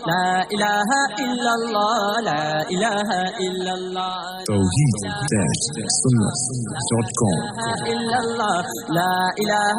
لا إله إلا الله لا إله إلا الله tawheed-sunnah.com إلا الله لا إله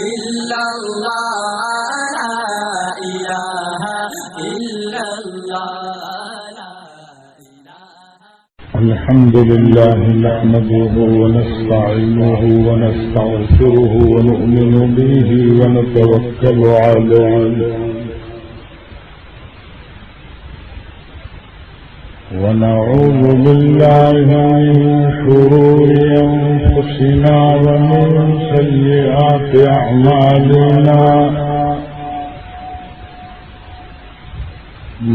إلا الله لا إله إلا الله الحمد لله نحمده ونستعينه ونستغفره ونؤمن به ونتوكل عليه ونعوذ بالله من شرور أنفسنا ومن سيئات أعمالنا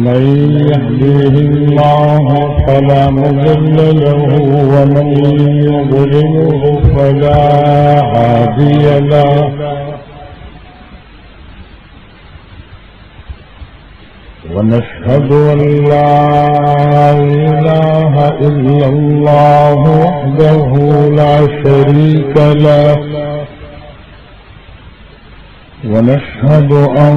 من يهديه الله فلا مضل له ومن يضلله فلا هادي له ونشهد أن لا إله إلا الله وحده لا شريك له ونشهد أن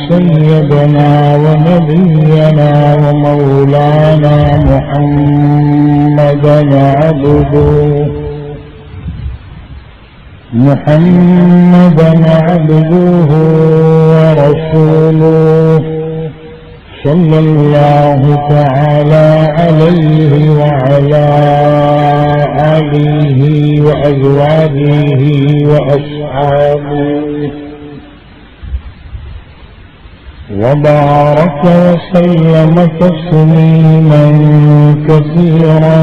سيدنا ونبينا ومولانا محمدا عبده ورسوله صلى الله تعالى عليه وعلى آله وأزواجه وأصحابه وبارك وسلم تسليما كثيرا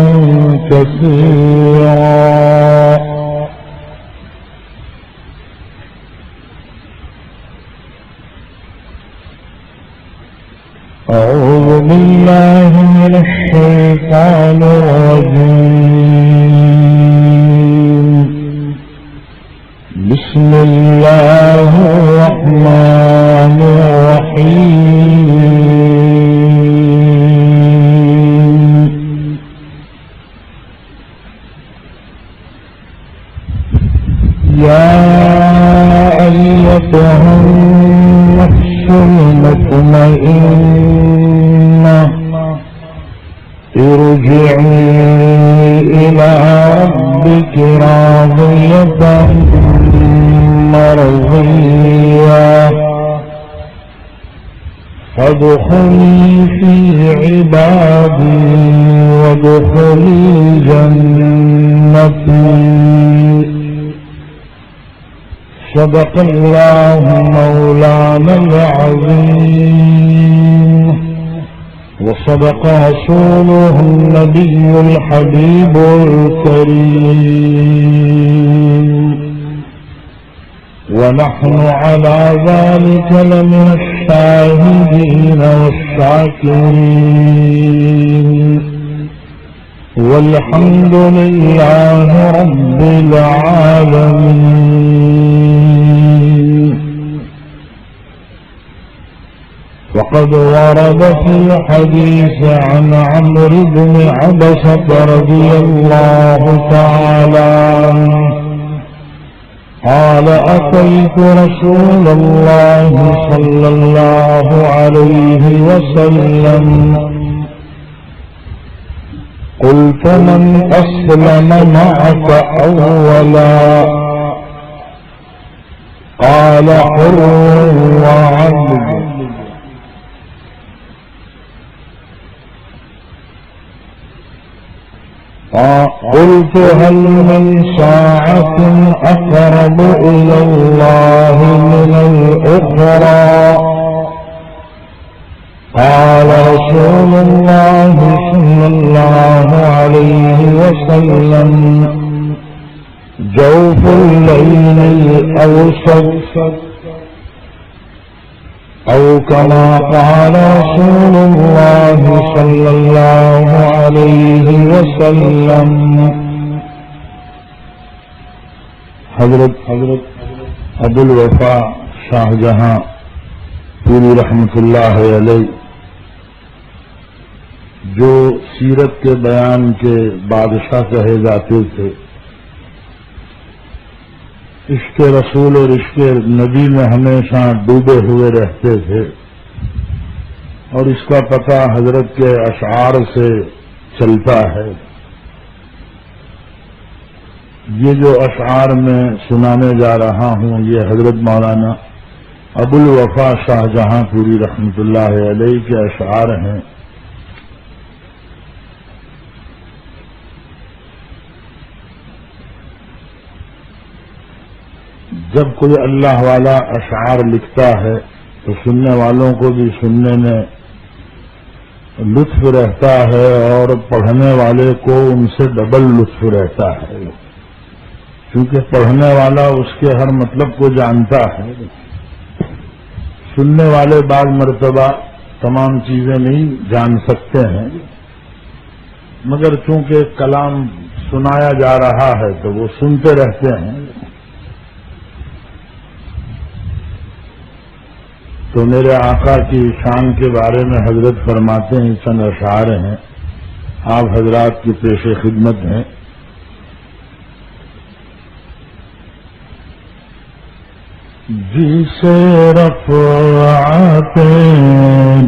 أعوذ بالله من الشيطان الرجيم بسم الله الرحمن الرحيم يا أيتها النفس المطمئنة ارجعي إلى ربك راضية مرضية فادخلي في عبادي وادخلي جنتي صدق الله مولانا العظيم وصدق رسوله النبي الحبيب الكريم ونحن على ذلك لمن الشاهدين والشاكرين والحمد لله رب العالمين. وقد ورد في الحديث عن عمرو بن عبسة رضي الله تعالى عنه قال أتيت رسول الله صلى الله عليه وسلم قلت من أسلم معك أولا قال حر وعبد قلت هل من ساعة أقرب إلى الله من الأخرى قال رسول الله صلى الله عليه وسلم جوف الليل الأوسط أو كما قال رسول الله صلى الله عليه وسلم. حضرت ابو الوفا شاہجہاں پوری رحمت اللہ علیہ جو سیرت کے بیان کے بادشاہ کہے جاتے تھے، عشق رسول اور عشق نبی میں ہمیشہ ڈوبے ہوئے رہتے تھے، اور اس کا پتہ حضرت کے اشعار سے چلتا ہے۔ یہ جو اشعار میں سنانے جا رہا ہوں یہ حضرت مولانا ابو الوفا شاہ جہاں پوری رحمۃ اللہ علیہ کے اشعار ہیں۔ جب کوئی اللہ والا اشعار لکھتا ہے تو سننے والوں کو بھی سننے میں لطف رہتا ہے اور پڑھنے والے کو ان سے ڈبل لطف رہتا ہے، کیونکہ پڑھنے والا اس کے ہر مطلب کو جانتا ہے، سننے والے بعض مرتبہ تمام چیزیں نہیں جان سکتے ہیں، مگر چونکہ کلام سنایا جا رہا ہے تو وہ سنتے رہتے ہیں۔ تو میرے آقا کی شان کے بارے میں حضرت فرماتے ہیں، چند اشعار ہیں، آپ حضرات کی پیش خدمت ہیں۔ جسے رفعتیں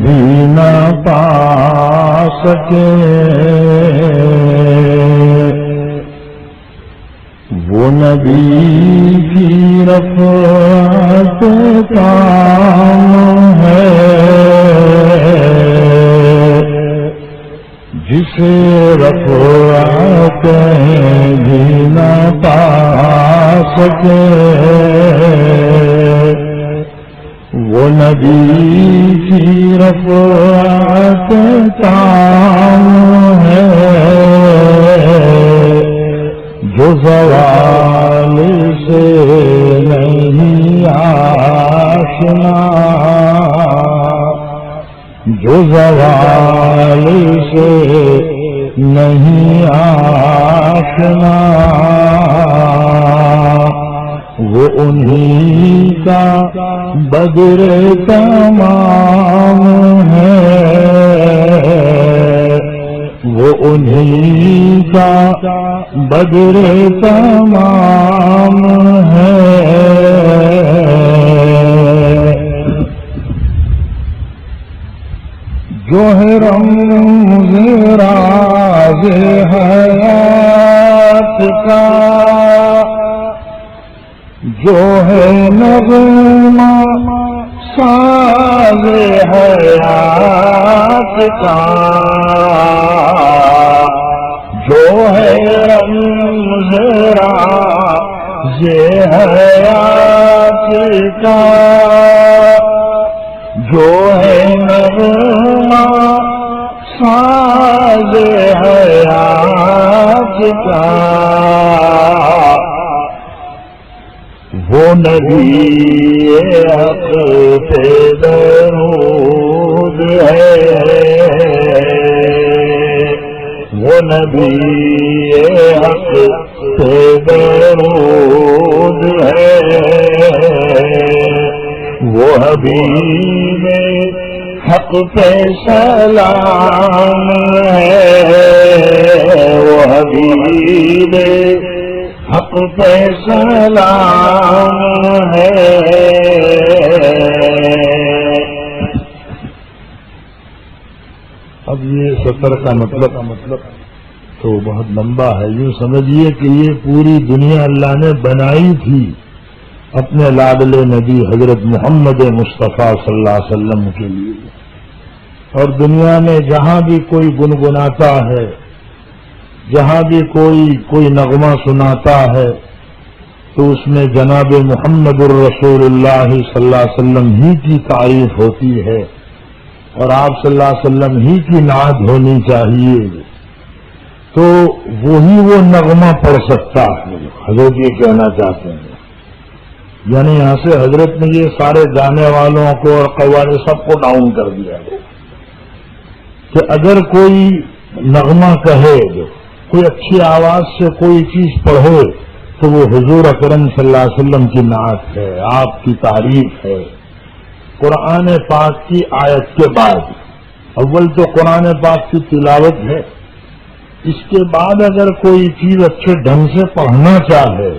بھی نہ پا سکے وہ نبی کی رفعت کام ہے، جسے رفعتیں بھی نہ پا سکے وہ نبی کی رفعت کام ہے، جو زوال سے نہیں آشنا، جو زوال سے نہیں آشنا، وہ انہی کا بدر تمام ہے، وہ انہی کا بدر تمام ہے۔ جو ہے رمز راز حیات کا، جو ہے نغمہ ساز حیات کا، جو ہے رمز راز حیات کا، جو ہے نغمہ ساز حیات کا، وہ نبی حق پہ درود ہے، وہ نبی حق پہ درود ہے، وہ حبیب حق پہ سلام ہے، وہ حبیب حق پہ سلام ہے۔ اب یہ سطر کا مطلب تو بہت لمبا ہے، یوں سمجھیے کہ یہ پوری دنیا اللہ نے بنائی تھی اپنے لاڈلے نبی حضرت محمد مصطفیٰ صلی اللہ علیہ وسلم کے لیے، اور دنیا میں جہاں بھی کوئی گنگناتا ہے، جہاں بھی کوئی نغمہ سناتا ہے تو اس میں جناب محمد الرسول اللہ صلی اللہ علیہ وسلم ہی کی تعریف ہوتی ہے، اور آپ صلی اللہ علیہ وسلم ہی کی نعت ہونی چاہیے، تو وہی وہ نغمہ پڑھ سکتا ہے۔ حضرت یہ کہنا چاہتے ہیں، یعنی یہاں سے حضرت نے یہ سارے گانے والوں کو اور قوالی سب کو ڈاؤن کر دیا کہ اگر کوئی نغمہ کہے، کوئی اچھی آواز سے کوئی چیز پڑھے تو وہ حضور اکرم صلی اللہ علیہ وسلم کی نعت ہے، آپ کی تعریف ہے، قرآن پاک کی آیت کے بعد۔ اول تو قرآن پاک کی تلاوت ہے، اس کے بعد اگر کوئی چیز اچھے ڈھنگ سے پڑھنا چاہے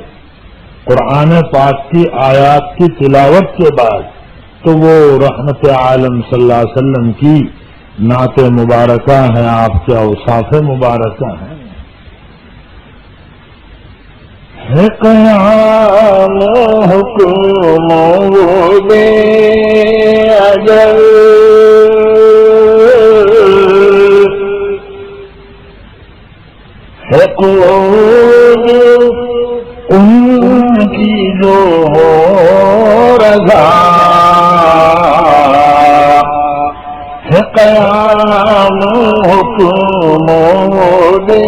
قرآن پاک کی آیات کی تلاوت کے بعد، تو وہ رحمت عالم صلی اللہ علیہ وسلم کی نعت مبارکہ ہیں، آپ کے اوصاف مبارکہ ہیں۔ ہے قیام حکم بے اجل، ہے قول ان کی جو ہو رضا، ہے قیام حکم بے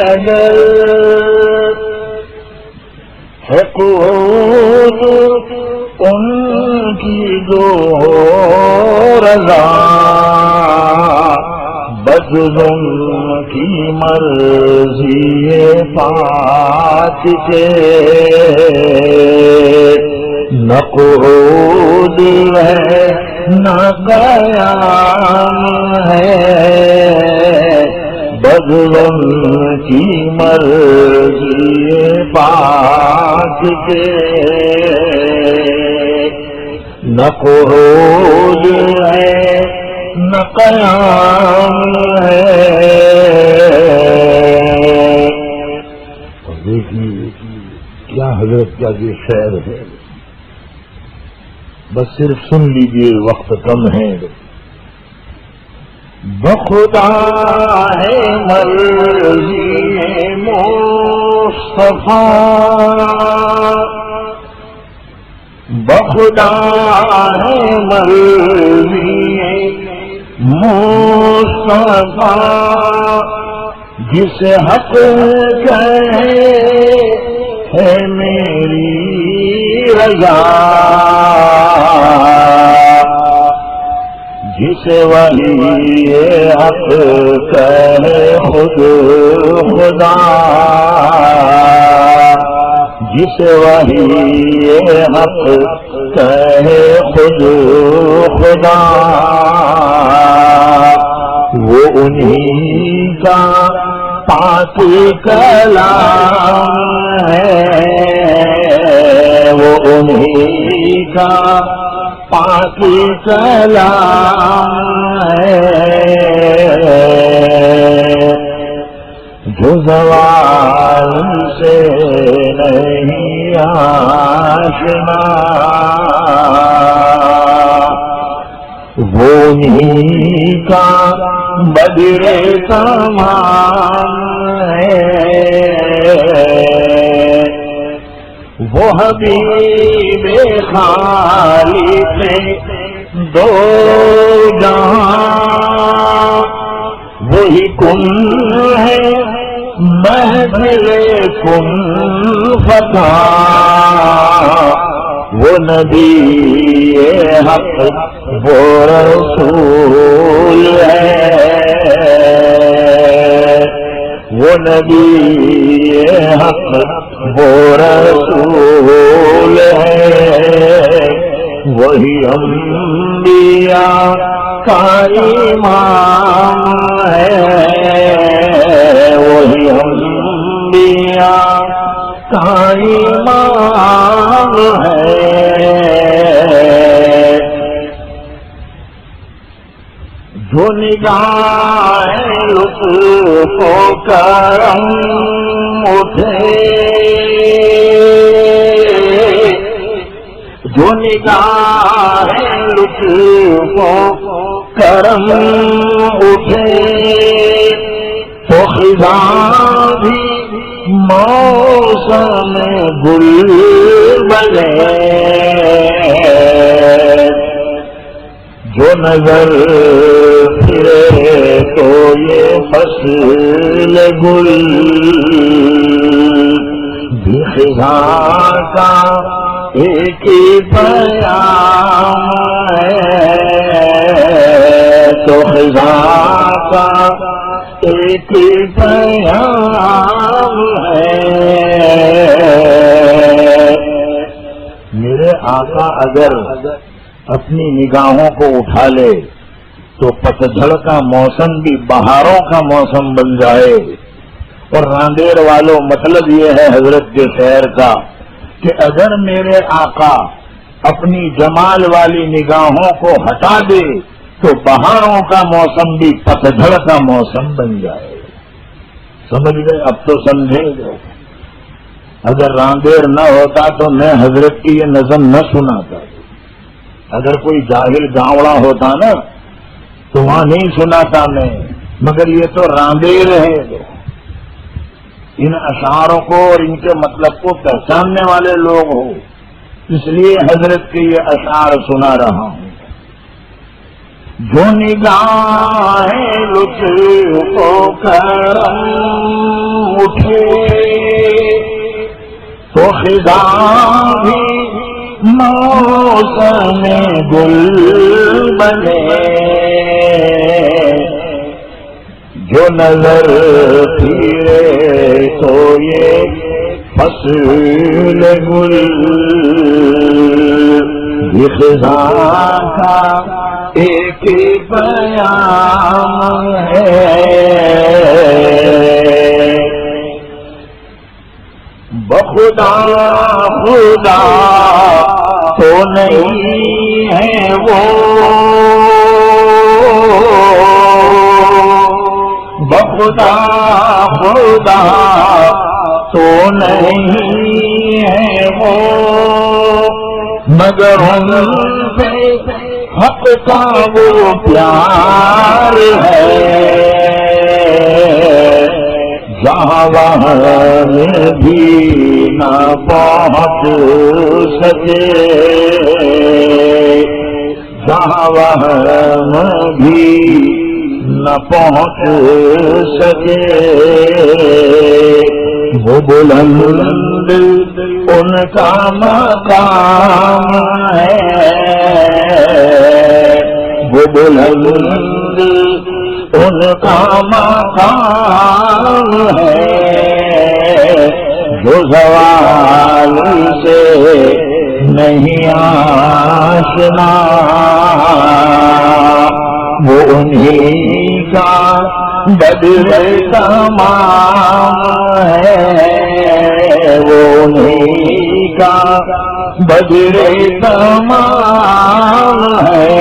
اجل، ہے قول ان کی جو ہو رضا، بظلم کی مرضی پاک کے، نہ قعود ہے نہ قیام ہے، بظلم کی مرضی پاک کے، نہ قعود ہے نہ قیام ہے۔ دیکھیے کیا حضرت کا یہ شعر ہے، بس صرف سن لیجیے، وقت کم ہے۔ بخدا ہے مرضی مصطفیٰ، بخدا ہے مرضی مصطفیٰ، جس حق کہے ہے میری رضا، جسے ولی حق کہے خود خدا، جسے ولی حق کہے خود خدا، وہ انہی کا پاک کلام ہے، وہ انہی کا پاک کلام ہے، جو زوال سے نہیں آشنا، وہ انہی کا بدر تمام ہے، وہ حبیب خالق دو جہاں، وہی کن ہے محفل کن فتح، وہ نبی حق وہ رسول ہے، وہ نبی حق وہ رسول ہے، وہی انبیاء کا امام ہے، وہی انبیاء کا امام ہے، جو نگاہ لطف و کرم اٹھے، جو نگاہ لطف و کرم اٹھے، تو خزاں بھی موسم گل بنے، جو نظر پھرے تو یہ فصل گل بھی خزاں کا ایک ہی پیام ہے، تو خزاں کا ایک ہی پیام ہے۔ میرے آقا اگر اپنی نگاہوں کو اٹھا لے تو پتجھڑ کا موسم بھی بہاروں کا موسم بن جائے. اور راندیر والوں مطلب یہ ہے حضرت کے شعر کا کہ اگر میرے آقا اپنی جمال والی نگاہوں کو ہٹا دے تو بہاروں کا موسم بھی پتجھڑ کا موسم بن جائے. سمجھ گئے؟ اب تو سمجھیں گے. اگر راندیر نہ ہوتا تو میں حضرت کی یہ نظم نہ سناتا. اگر کوئی جاہل گاوڑا ہوتا نا تو وہاں نہیں سناتا میں، مگر یہ تو راندیر ہے. ان اشعاروں کو اور ان کے مطلب کو پہچاننے والے لوگ ہو، اس لیے حضرت کے یہ اشعار سنا رہا ہوں. جو نگاہیں لطف و کرم اٹھے تو خزاں بھی موسم گل بنے. جو نظر پھرے تو یہ فصل گل یہ خزاں کا ایک پیام ہے. بخدا خدا تو نہیں ہے وہ، بخدا خدا تو نہیں ہے وہ، مگر ان سے حق کا وہ پیار ہے. جہاں وہاں بھی نہ پہنچ سکے، جہاں وہاں بھی نہ پہنچ سکے. وہ بلند ان کا مقام ہے، وہ بلند ان کا مقام ہے. جو زوال سے نہیں آشنا وہ انہی کا بدر تمام ہے، وہ انہی کا بدر تمام ہے.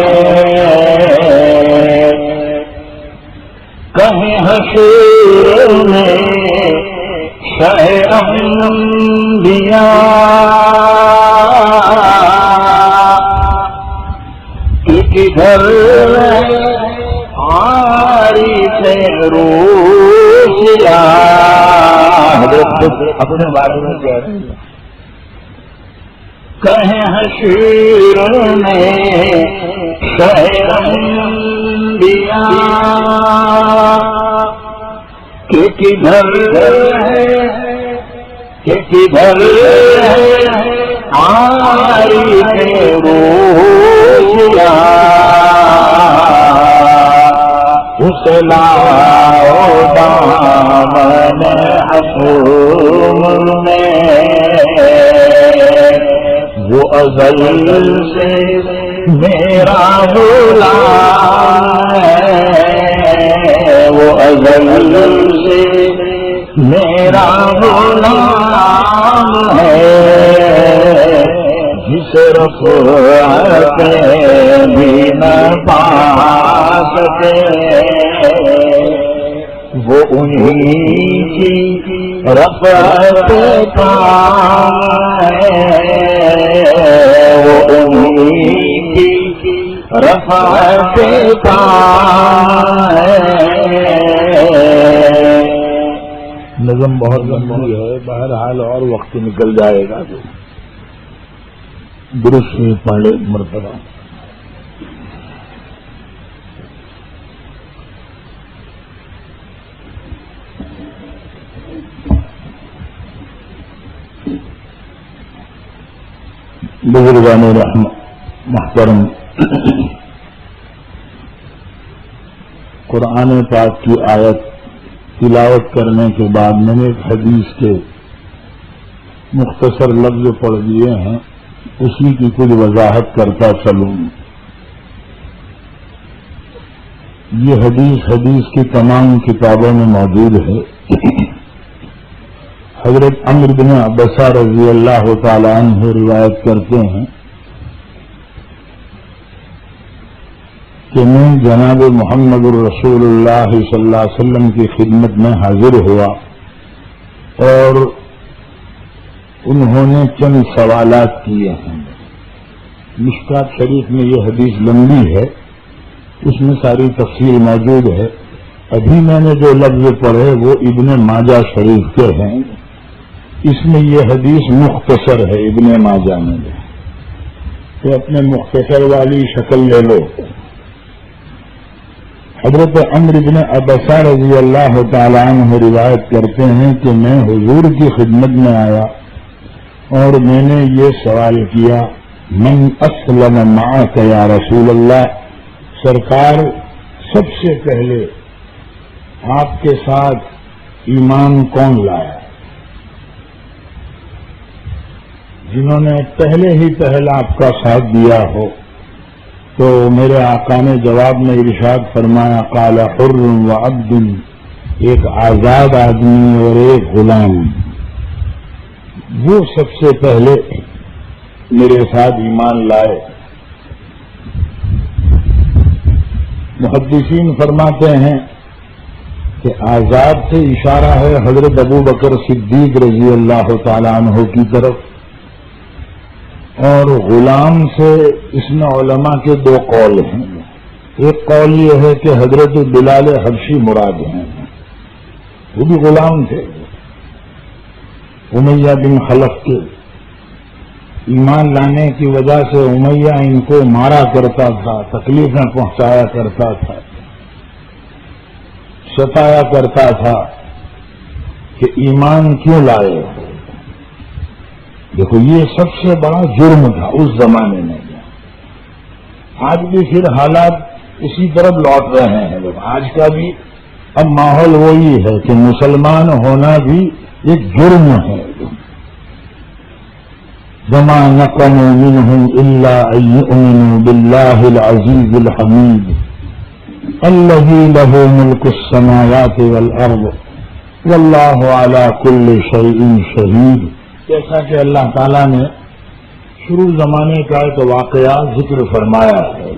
کہیں حشر میں شہ انبیاء کدھر آری سے روشیا. اپنے بارے میں کہہ رہے ہیں. کہیں حشر میں شہ انبیاء کہ کدھر ہے، کہ کدھر ہے آری سے روشیا. اس لاؤ دامن حسوم میں وہ ازل سے میرا غلام ہے، وہ ازل سے میرا غلام ہے. جس رفعت بھی نہ پا سکے وہ انہی کی رفعت کام ہے، وہ انہی کی رفعت کام ہے. نظم بہت لمبی ہے، بہرحال اور وقت نکل جائے گا. درست سے پڑھ ایک مرتبہ. بزرگان رحم محترم، قرآن پاک کی آیت تلاوت کرنے کے بعد میں نے ایک حدیث کے مختصر لفظ پڑھ دیے ہیں، اسی کی کچھ وضاحت کرتا چلوں. یہ حدیث کی تمام کتابوں میں موجود ہے. حضرت عمرو بن عبسہ رضی اللہ تعالی عنہ روایت کرتے ہیں کہ میں جناب محمد الرسول اللہ صلی اللہ علیہ وسلم کی خدمت میں حاضر ہوا اور انہوں نے چند سوالات کیے ہیں. مشکات شریف میں یہ حدیث لمبی ہے، اس میں ساری تفصیل موجود ہے. ابھی میں نے جو لفظ پڑھے وہ ابن ماجہ شریف کے ہیں. اس میں یہ حدیث مختصر ہے ابن ماجہ میں، تو اپنے مختصر والی شکل لے لو. حضرت عمرو بن عبسہ رضی اللہ تعالی عنہ روایت کرتے ہیں کہ میں حضور کی خدمت میں آیا اور میں نے یہ سوال کیا، من اسلم معک یا رسول اللہ، سرکار سب سے پہلے آپ کے ساتھ ایمان کون لایا؟ جنہوں نے پہلے ہی پہلا آپ کا ساتھ دیا ہو. تو میرے آقا نے جواب میں ارشاد فرمایا، قال حر و عبد، ایک آزاد آدمی اور ایک غلام، وہ سب سے پہلے میرے ساتھ ایمان لائے. محدثین فرماتے ہیں کہ آزاد سے اشارہ ہے حضرت ابو بکر صدیق رضی اللہ تعالی عنہ کی طرف، اور غلام سے اس میں علماء کے دو قول ہیں. ایک قول یہ ہے کہ حضرت بلال حبشی مراد ہیں، وہ بھی غلام تھے، امیہ بن خلف کے. ایمان لانے کی وجہ سے امیہ ان کو مارا کرتا تھا، تکلیفیں پہنچایا کرتا تھا، ستایا کرتا تھا کہ ایمان کیوں لائے. دیکھو یہ سب سے بڑا جرم تھا اس زمانے میں. آج بھی پھر حالات اسی طرف لوٹ رہے ہیں. آج کا بھی اب ماحول وہی ہے کہ مسلمان ہونا بھی ایک جرم ہے. وما نقموا منهم الا ان يؤمنوا بالله العزيز الحميد الذي له ملك السماوات والارض والله على كل شيء شهيد. جیسا کہ اللہ تعالیٰ نے شروع زمانے کا ایک واقعہ ذکر فرمایا ہے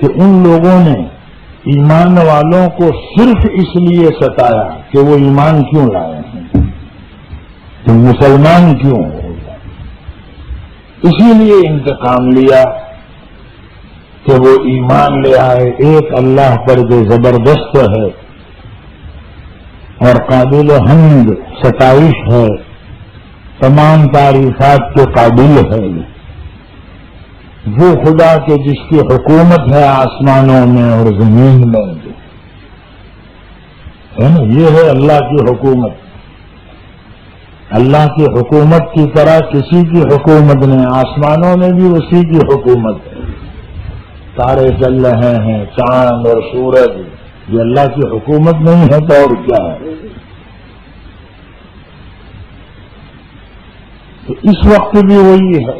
کہ ان لوگوں نے ایمان والوں کو صرف اس لیے ستایا کہ وہ ایمان کیوں لائے ہیں، تو مسلمان کیوں ہو گئے، اسی لیے انتقام لیا کہ وہ ایمان لے آئے. ایک اللہ پر جو زبردست ہے اور قابل حمد ستائش ہے، تمام تعریفات کے قابل ہے، وہ خدا کے جس کی حکومت ہے آسمانوں میں اور زمین میں، ہے نا. یہ ہے اللہ کی حکومت. اللہ کی حکومت کی طرح کسی کی حکومت نہیں، آسمانوں میں بھی اسی کی حکومت ہے. تارے چل رہے ہیں، چاند اور سورج، یہ اللہ کی حکومت نہیں ہے تو اور کیا ہے. تو اس وقت بھی وہی ہے.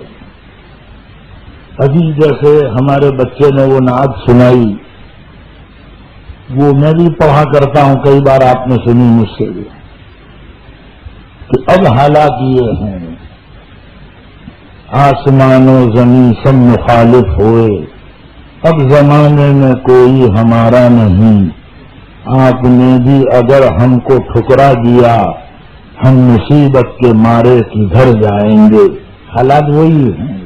ابھی جیسے ہمارے بچے نے وہ نعت سنائی، وہ میں بھی پڑھا کرتا ہوں، کئی بار آپ نے سنی مجھ سے بھی، کہ اب حالات یہ ہیں آسمان و زمین سب مخالف ہوئے، اب زمانے میں کوئی ہمارا نہیں، آپ نے بھی اگر ہم کو ٹھکرا دیا ہم مصیبت کے مارے کدھر جائیں گے. حالات وہی ہیں.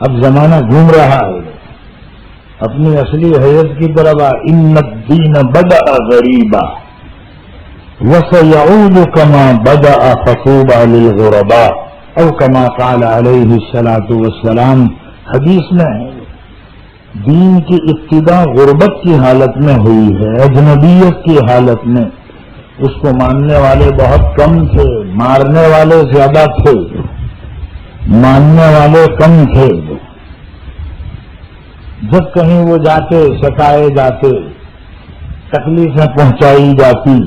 اب زمانہ گھوم رہا ہے اپنی اصلی حیثیت کی طرف. ان الدین بدأ غریبا وسيعود كما بدأ فطوبى للغرباء او كما قال علیہ الصلاة والسلام. حدیث میں ہے دین کی ابتدا غربت کی حالت میں ہوئی ہے، اجنبیت کی حالت میں. اس کو ماننے والے بہت کم تھے، مارنے والے زیادہ تھے، ماننے والے کم تھے. جب کہیں وہ جاتے، ستائے جاتے، تکلیفیں پہنچائی جاتی،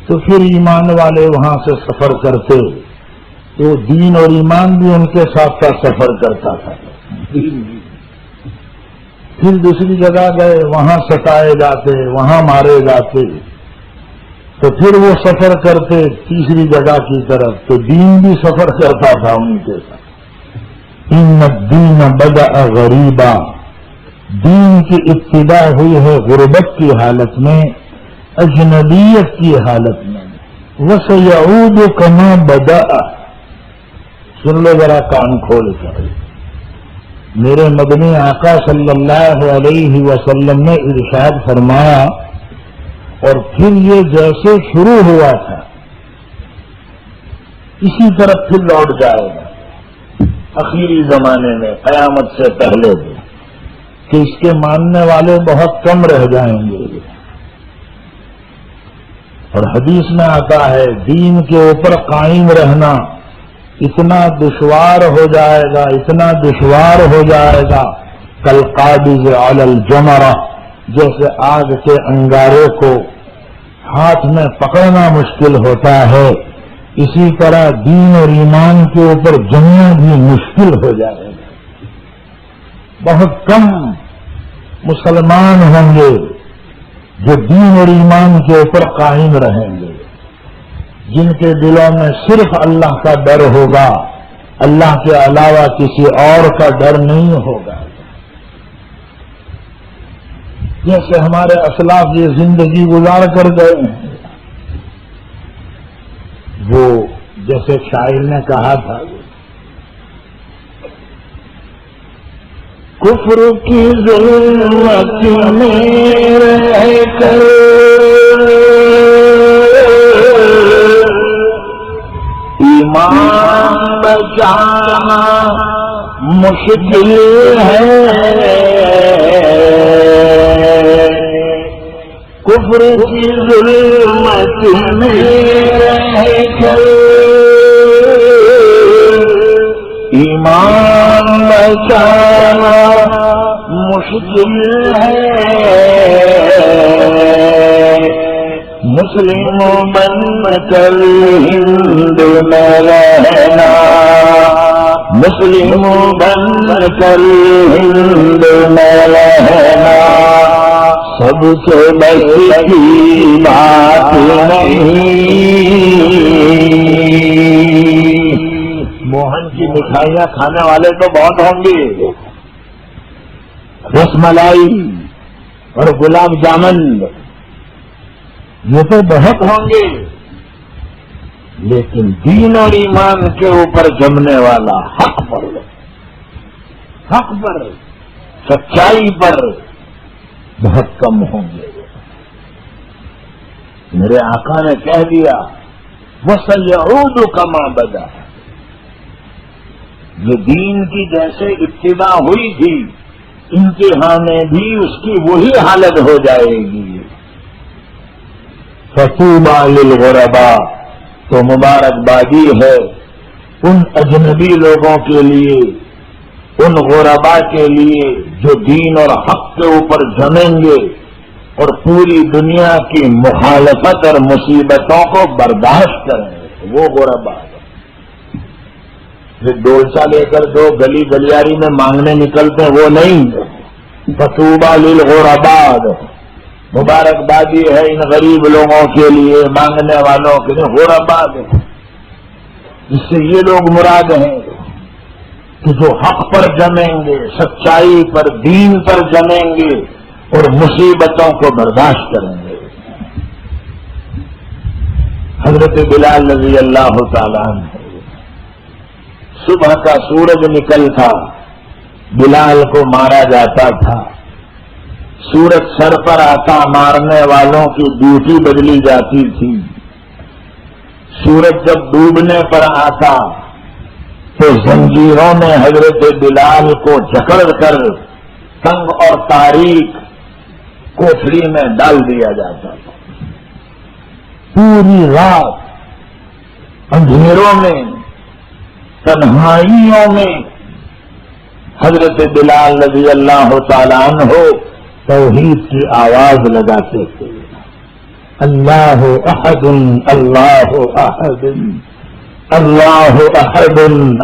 تو پھر ایمان والے وہاں سے سفر کرتے، تو دین اور ایمان بھی ان کے ساتھ کا سفر کرتا تھا. پھر دوسری جگہ گئے، وہاں ستائے جاتے، وہاں مارے جاتے، تو پھر وہ سفر کرتے تیسری جگہ کی طرف، تو دین بھی سفر کرتا تھا ان کے ساتھ۔ ان الدین بدأ غریبا، دین کی ابتدا ہوئی ہے غربت کی حالت میں، اجنبیت کی حالت میں۔ وَسَيَعُودُ كَمَا بَدَأَ، سن لو ذرا کان کھول کر، میرے مدنی آقا صلی اللہ علیہ وسلم نے ارشاد فرمایا، اور پھر یہ جیسے شروع ہوا تھا اسی طرف پھر لوٹ جائے گا اخیری زمانے میں، قیامت سے پہلے بھی، کہ اس کے ماننے والے بہت کم رہ جائیں گے۔ اور حدیث میں آتا ہے دین کے اوپر قائم رہنا اتنا دشوار ہو جائے گا، اتنا دشوار ہو جائے گا، کالقابض علی الجمرہ، جیسے آگ کے انگارے کو ہاتھ میں پکڑنا مشکل ہوتا ہے، اسی طرح دین اور ایمان کے اوپر جمنا بھی مشکل ہو جائے گا۔ بہت کم مسلمان ہوں گے جو دین اور ایمان کے اوپر قائم رہیں گے، جن کے دلوں میں صرف اللہ کا ڈر ہوگا، اللہ کے علاوہ کسی اور کا ڈر نہیں ہوگا۔ جیسے ہمارے اسلاف یہ زندگی گزار کر گئے ہیں، وہ جیسے شاعر نے کہا تھا، کفر کی ظلمت میں رہ کر ایمان بچانا مشکل ہے، کفر کی ظلمت میں رہ کر ایمان بچانا مشکل ہے، مسلم بن کر ہند میں رہنا، مسلم بن کر ہند میں رہنا سب سے بس کی بات نہیں۔ موہن کی مٹھائیاں کھانے والے تو بہت ہوں گے، رس ملائی اور گلاب جامن یہ تو بہت ہوں گے، لیکن دین اور ایمان کے اوپر جمنے والا حق پر سچائی پر بہت کم ہوں گے۔ میرے آقا نے کہہ دیا وَسَيَعُودُ كَمَا بَدَأَ، یہ دین کی جیسے ابتدا ہوئی تھی انتہا میں بھی اس کی وہی حالت ہو جائے گی۔ فَطُوبَى لِلْغُرَبَاء، تو مبارکبادی ہے ان اجنبی لوگوں کے لیے، ان غرباء کے لیے جو دین اور حق کے اوپر جمیں گے اور پوری دنیا کی مخالفت اور مصیبتوں کو برداشت کریں گے، وہ غرباء ہے۔ پھر ڈولچا لے کر دو گلی گلیاری میں مانگنے نکلتے ہیں، وہ نہیں۔ فَطُوبَى لِلْغُرَبَاء، مبارکبادی ہے ان غریب لوگوں کے لیے، مانگنے والوں کے لیے، غرباء ہے۔ اس سے یہ لوگ مراد ہیں کہ جو حق پر جمیں گے، سچائی پر، دین پر جمیں گے اور مصیبتوں کو برداشت کریں گے۔ حضرت بلال رضی اللہ تعالیٰ عنہ، صبح کا سورج نکلتا، بلال کو مارا جاتا تھا، سورج سر پر آتا مارنے والوں کی ڈیوٹی بدلی جاتی تھی، سورج جب ڈوبنے پر آتا تو زنجیروں میں حضرت بلال کو جکڑ کر تنگ اور تاریک کوٹھری میں ڈال دیا جاتا تھا۔ پوری رات اندھیروں میں، تنہائیوں میں حضرت بلال رضی اللہ تعالیٰ عنہ توحید کی آواز لگاتے تھے، اللہ احد اللہ احد اللہ احد،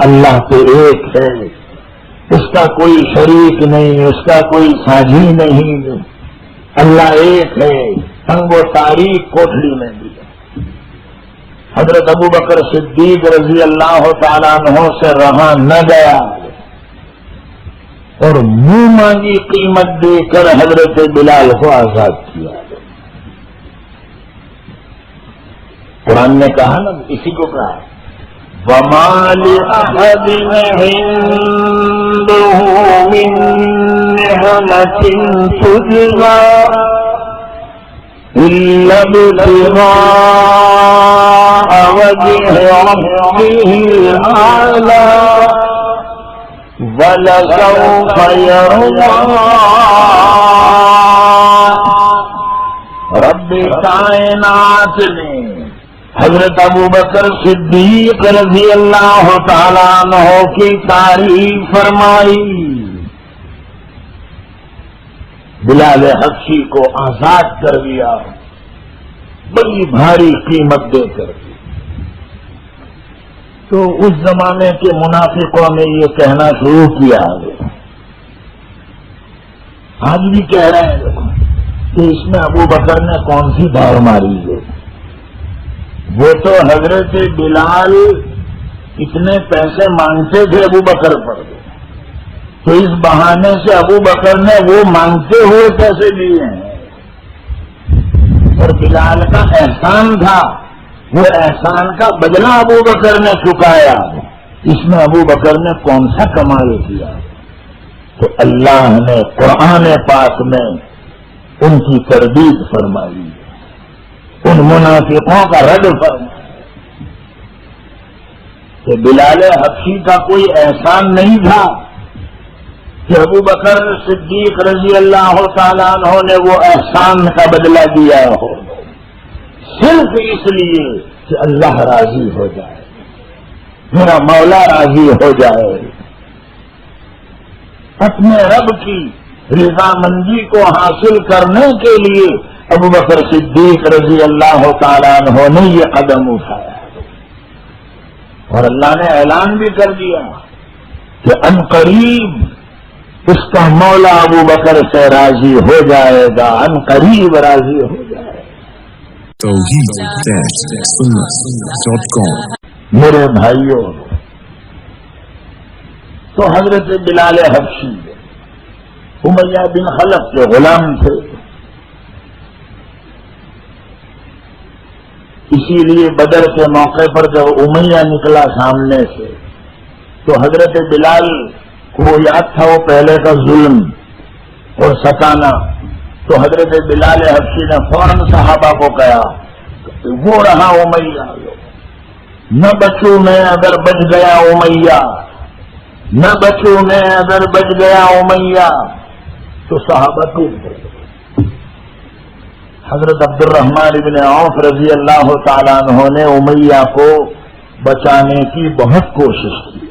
اللہ تو ایک ہے، اس کا کوئی شریک نہیں، اس کا کوئی ساجی نہیں، اللہ ایک ہے، تنگ و تاریک کوٹھڑی میں بھی ہے۔ حضرت ابو بکر صدیق رضی اللہ تعالیٰ عنہ سے رہا نہ گیا اور منہ مانگی قیمت دے کر حضرت بلال کو آزاد کیا۔ قرآن نے کہا نا، اسی کو کہا وَمَا لِأَحَدٍ عِندَهُ مِن نِّعْمَةٍ تُجْزَىٰ إِلَّا ابْتِغَاءَ وَجْهِ رَبِّهِ الْأَعْلَىٰ وَلَسَوْفَ يَرْضَىٰ۔ رب کائنات نے حضرت ابو بکر صدیق رضی اللہ تعالیٰ عنہ کی تعریف فرمائی، بلال حبشی کو آزاد کر دیا، بڑی بھاری قیمت دے کر دی۔ تو اس زمانے کے منافقوں نے یہ کہنا شروع کیا، آج بھی کہہ رہے ہیں کہ اس میں ابو بکر نے کون سی داڑ ماری ہے؟ وہ تو حضرت بلال اتنے پیسے مانگتے تھے ابو بکر پر، تو اس بہانے سے ابو بکر نے وہ مانگتے ہوئے پیسے دیے ہیں، اور بلال کا احسان تھا، وہ احسان کا بدلہ ابو بکر نے چکایا، اس میں ابو بکر نے کون سا کمال کیا؟ تو اللہ نے قرآن پاک میں ان کی تردید فرمائی، ان منافقوں کا رد فرمایا کہ بلال حبشی کا کوئی احسان نہیں تھا کہ ابو بکر صدیق رضی اللہ تعالیٰ عنہ نے وہ احسان کا بدلہ دیا ہو، صرف اس لیے کہ اللہ راضی ہو جائے، میرا مولا راضی ہو جائے، اپنے رب کی رضامندی کو حاصل کرنے کے لیے ابو بکر صدیق رضی اللہ تعالیٰ عنہ نے یہ قدم اٹھایا، اور اللہ نے اعلان بھی کر دیا کہ ان قریب اس کا مولا ابو بکر سے راضی ہو جائے گا، ان قریب راضی ہو جائے گا۔ توحید-سنت.com میرے بھائیوں، تو حضرت بلال حبشی امیہ بن خلف کے غلام تھے، اسی لیے بدر کے موقع پر جب امیہ نکلا سامنے سے تو حضرت بلال کو یاد تھا وہ پہلے کا ظلم اور ستانا، تو حضرت بلال حبشی نے فوراً صحابہ کو کہا وہ رہا امیہ، نہ بچوں میں اگر بچ گیا امیہ، نہ بچوں میں اگر بچ گیا امیہ، تو صحابہ ٹوٹ گئے۔ حضرت عبد الرحمن بن عوف رضی اللہ تعالیٰ عنہ نے امیہ کو بچانے کی بہت کوشش کی،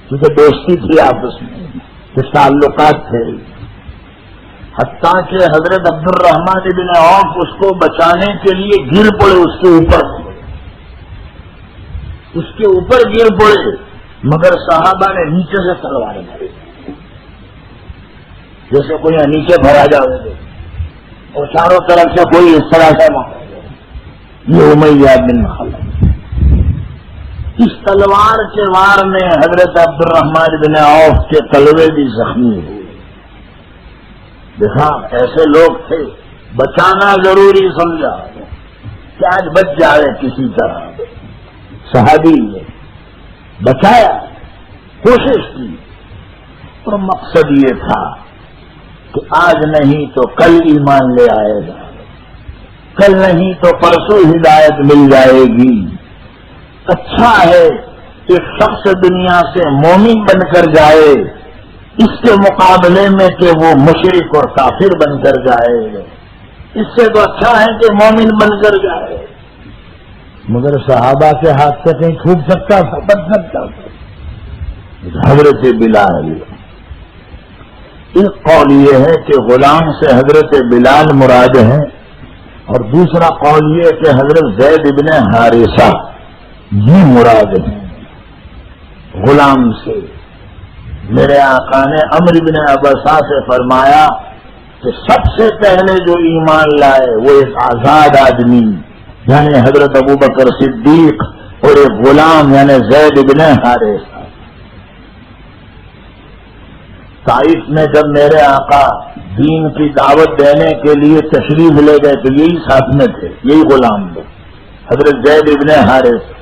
کیونکہ دوستی تھی آپس میں، کہ تعلقات تھے، حتیٰ کہ حضرت عبد الرحمن بن عوف اس کو بچانے کے لیے گر پڑے، اس کے اوپر گر پڑے، مگر صحابہ نے نیچے سے تلوار ماری، جیسے کوئی نیچے بھرا جاوے گے اور چاروں طرف سے کوئی اس طرح سے یہ امیہ بن خلف، اس تلوار کے وار میں حضرت عبد الرحمن بن عوف کے تلوے بھی زخمی ہوئے۔ دیکھا ایسے لوگ تھے، بچانا ضروری سمجھا کہ آج بچ جائے کسی طرح، صحابی نے بچایا، کوشش کی، اور مقصد یہ تھا کہ آج نہیں تو کل ایمان لے آئے گا، کل نہیں تو پرسوں ہدایت مل جائے گی۔ اچھا ہے ایک شخص دنیا سے مومن بن کر جائے، اس کے مقابلے میں کہ وہ مشرک اور کافر بن کر جائے، اس سے تو اچھا ہے کہ مومن بن کر جائے، مگر صحابہ کے ہاتھ سے کہیں چھوٹ سکتا تھا، بچ سکتا تھا۔ حضرت بلال، ایک قول یہ ہے کہ غلام سے حضرت بلال مراد ہیں، اور دوسرا قول یہ کہ حضرت زید بن حارثہ یہ مراد ہیں غلام سے، میرے آقا نے عمرو بن عبسہ سے فرمایا کہ سب سے پہلے جو ایمان لائے وہ ایک آزاد آدمی یعنی حضرت ابوبکر صدیق اور ایک غلام یعنی زید بن حارثہ۔ طائف میں جب میرے آقا دین کی دعوت دینے کے لیے تشریف لے گئے تو یہی ساتھ میں تھے، یہی غلام تھے، حضرت زید بن حارثہ،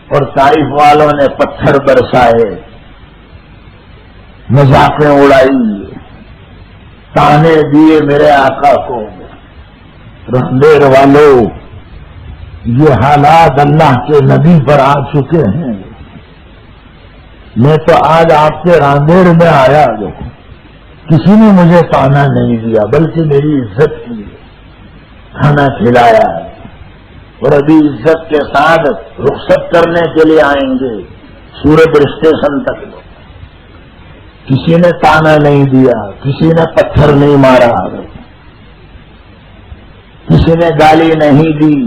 اور طائف والوں نے پتھر برسائے، مذاقیں اڑائی، تانے دیے میرے آقا کو۔ رندیر والوں، یہ حالات اللہ کے نبی پر آ چکے ہیں۔ میں تو آج آپ کے راندیر میں آیا جو کسی نے مجھے تانا نہیں دیا بلکہ میری عزت کی، کھانا کھلایا، اور ابھی عزت کے ساتھ رخصت کرنے کے لیے آئیں گے سورت اسٹیشن تک۔ کسی نے تانا نہیں دیا، کسی نے پتھر نہیں مارا، کسی نے گالی نہیں دی،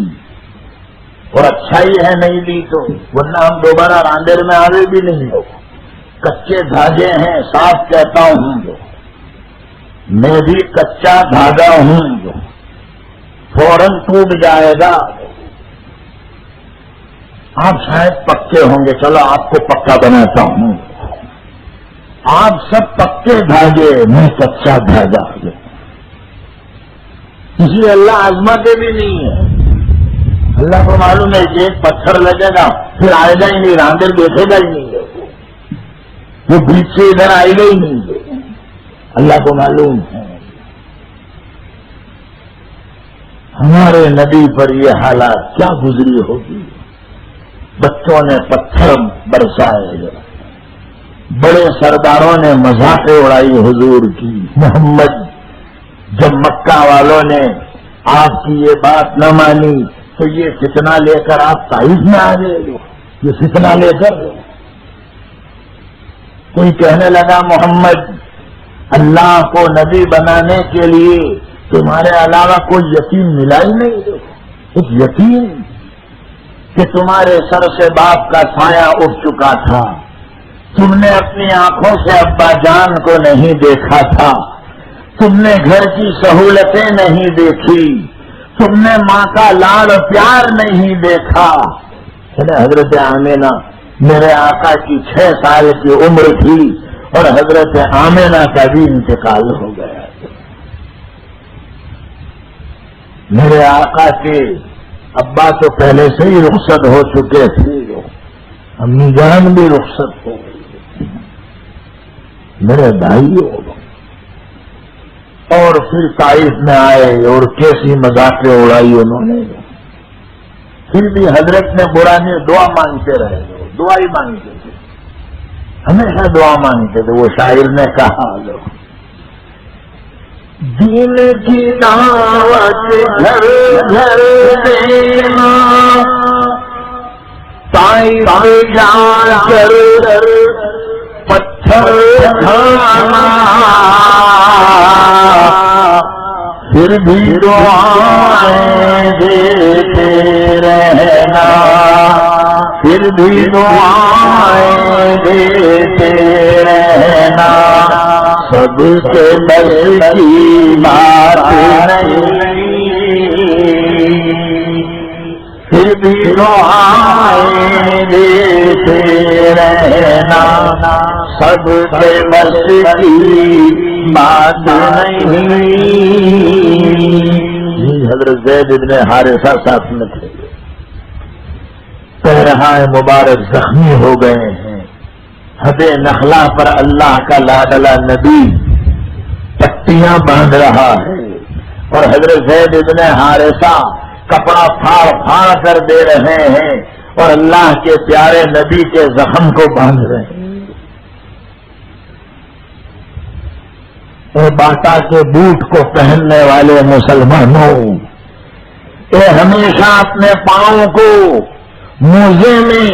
اور اچھا ہی ہے نہیں دی تو، ورنہ ہم دوبارہ راندیر میں آگے بھی نہیں ہو۔ کچے دھاگے ہیں، صاف کہتا ہوں جو میں بھی کچا دھاگا ہوں جو فوراً ٹوٹ جائے گا۔ آپ شاید پکے ہوں گے، چلو آپ کو پکا بناتا ہوں۔ آپ سب پکے دھاگے، میں کچا دھاگا۔ کسی اللہ آزماتے بھی نہیں ہے، اللہ کو معلوم ہے کہ ایک پتھر لگے گا پھر آئے گا ہی نہیں، راندر دیکھے گا ہی نہیں، وہ بیچ سے ادھر آئے گا ہی نہیں، اللہ کو معلوم ہے۔ ہمارے نبی پر یہ حالات کیا گزری ہوگی؟ بچوں نے پتھر برسائے، بڑے سرداروں نے مذاقیں اڑائی حضور کی۔ محمد جب مکہ والوں نے آپ کی یہ بات نہ مانی تو یہ فتنہ لے کر آپ طائف میں آ گئے، یہ فتنہ لے کر کوئی کہنے لگا محمد اللہ کو نبی بنانے کے لیے تمہارے علاوہ کوئی یتیم ملا ہی نہیں، ایک یتیم کہ تمہارے سر سے باپ کا سایہ اٹھ چکا تھا، تم نے اپنی آنکھوں سے ابا جان کو نہیں دیکھا تھا، تم نے گھر کی سہولتیں نہیں دیکھی، تم نے ماں کا لاڑ پیار نہیں دیکھا۔ حضرت آمینہ میرے آقا کی 6 سال کی عمر تھی اور حضرت آمینہ کا بھی انتقال ہو گیا۔ میرے آقا کے ابا تو پہلے سے ہی رخصت ہو چکے تھے، امی جان بھی رخصت ہو گئی، میرے بھائی ہو گئے، اور پھر طائف میں آئے اور کیسی مذاقیں اڑائی انہوں نے۔ پھر بھی حضرت نے برا نہیں، دعا مانگتے رہے، دعا ہی مانگتے تھے، ہمیشہ دعا مانگتے تھے۔ وہ شاعر نے کہا دین کی دعوت گھر گھر دینا، طائف جا کر پتھر کھانا، پھر بھی دعائیں دیتے رہنا، پھر بھی دعائیں دیتے رہنا، سب سے بس کی بات نہیں، پھر بھی دعائیں دیتے رہنا، سب سے بس کی بات نہیں۔ حضرت زید بن حارثہ ساتھ میں تھے، پیرہائے مبارک زخمی ہو گئے ہیں، حد نخلا پر اللہ کا لاڈلا نبی پٹیاں باندھ رہا ہے، اور حضرت زید بن حارثہ کپڑا پھاڑ پھاڑ کر دے رہے ہیں اور اللہ کے پیارے نبی کے زخم کو باندھ رہے ہیں۔ اے باٹا کے بوٹ کو پہننے والے مسلمانوں، اے ہمیشہ اپنے پاؤں کو موزے میں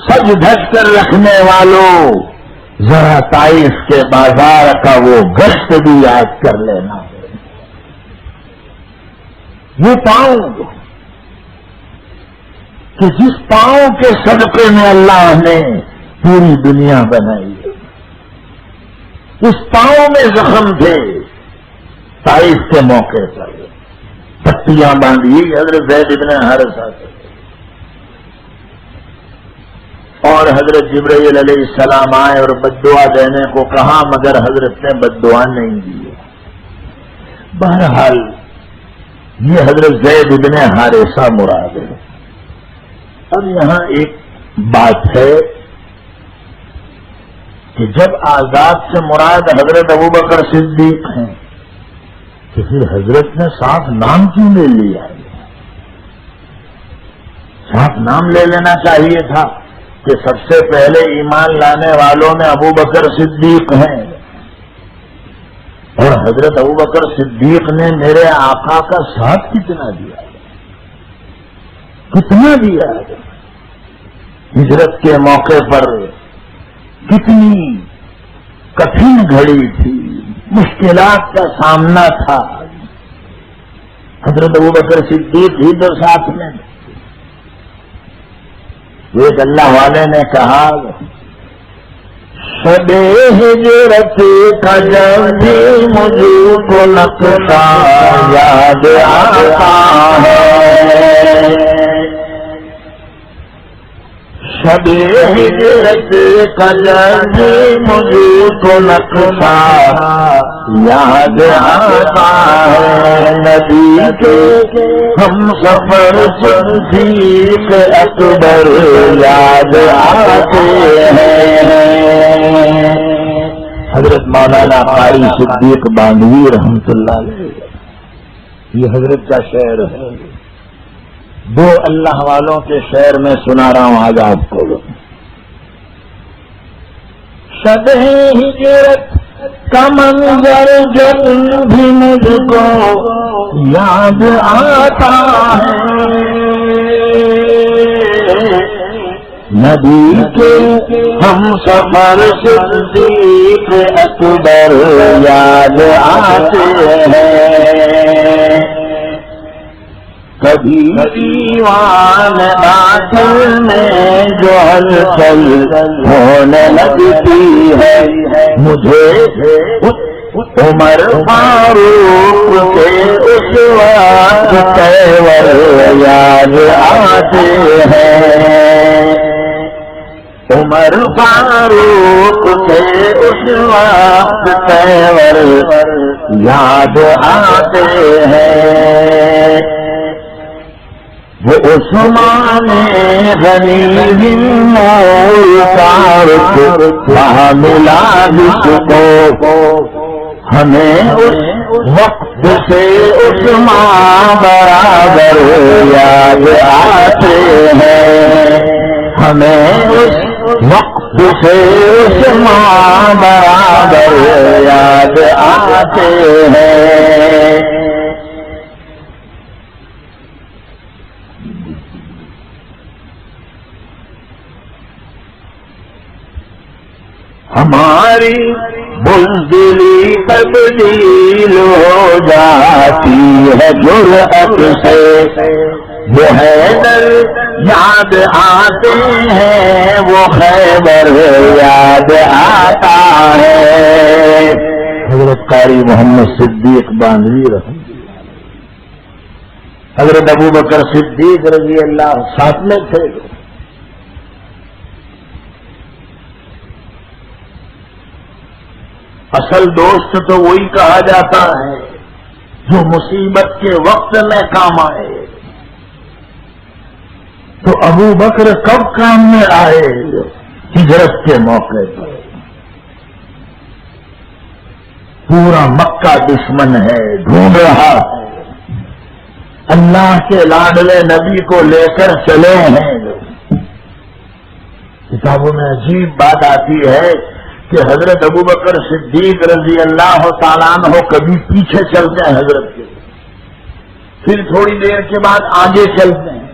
سج دھج کر رکھنے والوں، ذرا طائف کے بازار کا وہ گشت بھی یاد کر لینا۔ وہ پاؤں کہ جس پاؤں کے صدقے میں اللہ نے پوری دنیا بنائی ہے. اس پاؤں میں زخم تھے طائف کے موقع پر، پٹیاں باندھی حضرت زید بن حارثہ سے، اور حضرت جبرائیل علیہ السلام آئے اور بددعا دینے کو کہا، مگر حضرت نے بددعا نہیں دی. بہرحال یہ حضرت زید بن حارثہ مراد ہے. اب یہاں ایک بات ہے کہ جب آزاد سے مراد حضرت ابوبکر صدیق ہیں تو پھر حضرت نے صاف نام کیوں لے لیا؟ صاف نام لے لینا چاہیے تھا کہ سب سے پہلے ایمان لانے والوں میں ابوبکر صدیق ہیں، اور حضرت ابوبکر صدیق نے میرے آقا کا ساتھ کتنا دیا، کتنا دیا. ہجرت کے موقع پر کتنی کٹھن گھڑی تھی، مشکلات کا سامنا تھا، حضرت ابوبکر صدیق ہی تو ساتھ میں. ایک اللہ والے نے کہا، شب ہجرت کا جب بھی مجھے کو نقشہ یاد آتا ہے، شب ہجرت کا جب بھی مجھے کو نقشہ یاد آتا ہے، نبی کے ہم سفر صدیق اکبر یاد آتے ہیں. حضرت مولانا قاری صدیق باندھوی رحمۃ اللہ علیہ، یہ حضرت کا شعر ہے. دو اللہ والوں کے شعر میں سنا رہا ہوں آج آپ کو. شب ہجرت کا منظر جب بھی مجھ کو یاد آتا ہے، نبی کے ہم سفر صدیق اکبر یاد آتے ہیں. کبھی دیوان باطل میں جو ہلچل ہونے لگتی ہے، مجھے عمر فاروق کے اس وقت تیور یاد آتے ہیں، عمر فاروق کے اس وقت تیور یاد آتے ہیں. وہ عثمان غنی نور تارک ملا جس کو، ہمیں اس وقت سے عثمان برابر یاد آتے ہیں، ہمیں اس وقت سے عثمان برابر یاد آتے ہیں. ہماری بزدلی تبدیل ہو جاتی ہے جرأت سے، وہ حیدر یاد آتے ہیں، وہ خیبر یاد آتا ہے. حضرت قاری محمد صدیق باندھوی رحمۃ اللہ، حضرت ابوبکر صدیق رضی اللہ ساتھ میں تھے. اصل دوست تو وہی کہا جاتا ہے جو مصیبت کے وقت میں کام آئے. تو ابو بکر کب کام میں آئے؟ ہجرت کے موقع پر. پورا مکہ دشمن ہے، ڈھونڈ رہا ہے، اللہ کے لاڈلے نبی کو لے کر چلے ہیں. کتابوں میں عجیب بات آتی ہے کہ حضرت ابوبکر صدیق رضی اللہ تعالیٰ عنہ کبھی پیچھے چلتے ہیں حضرت کے، پھر تھوڑی دیر کے بعد آگے چلتے ہیں،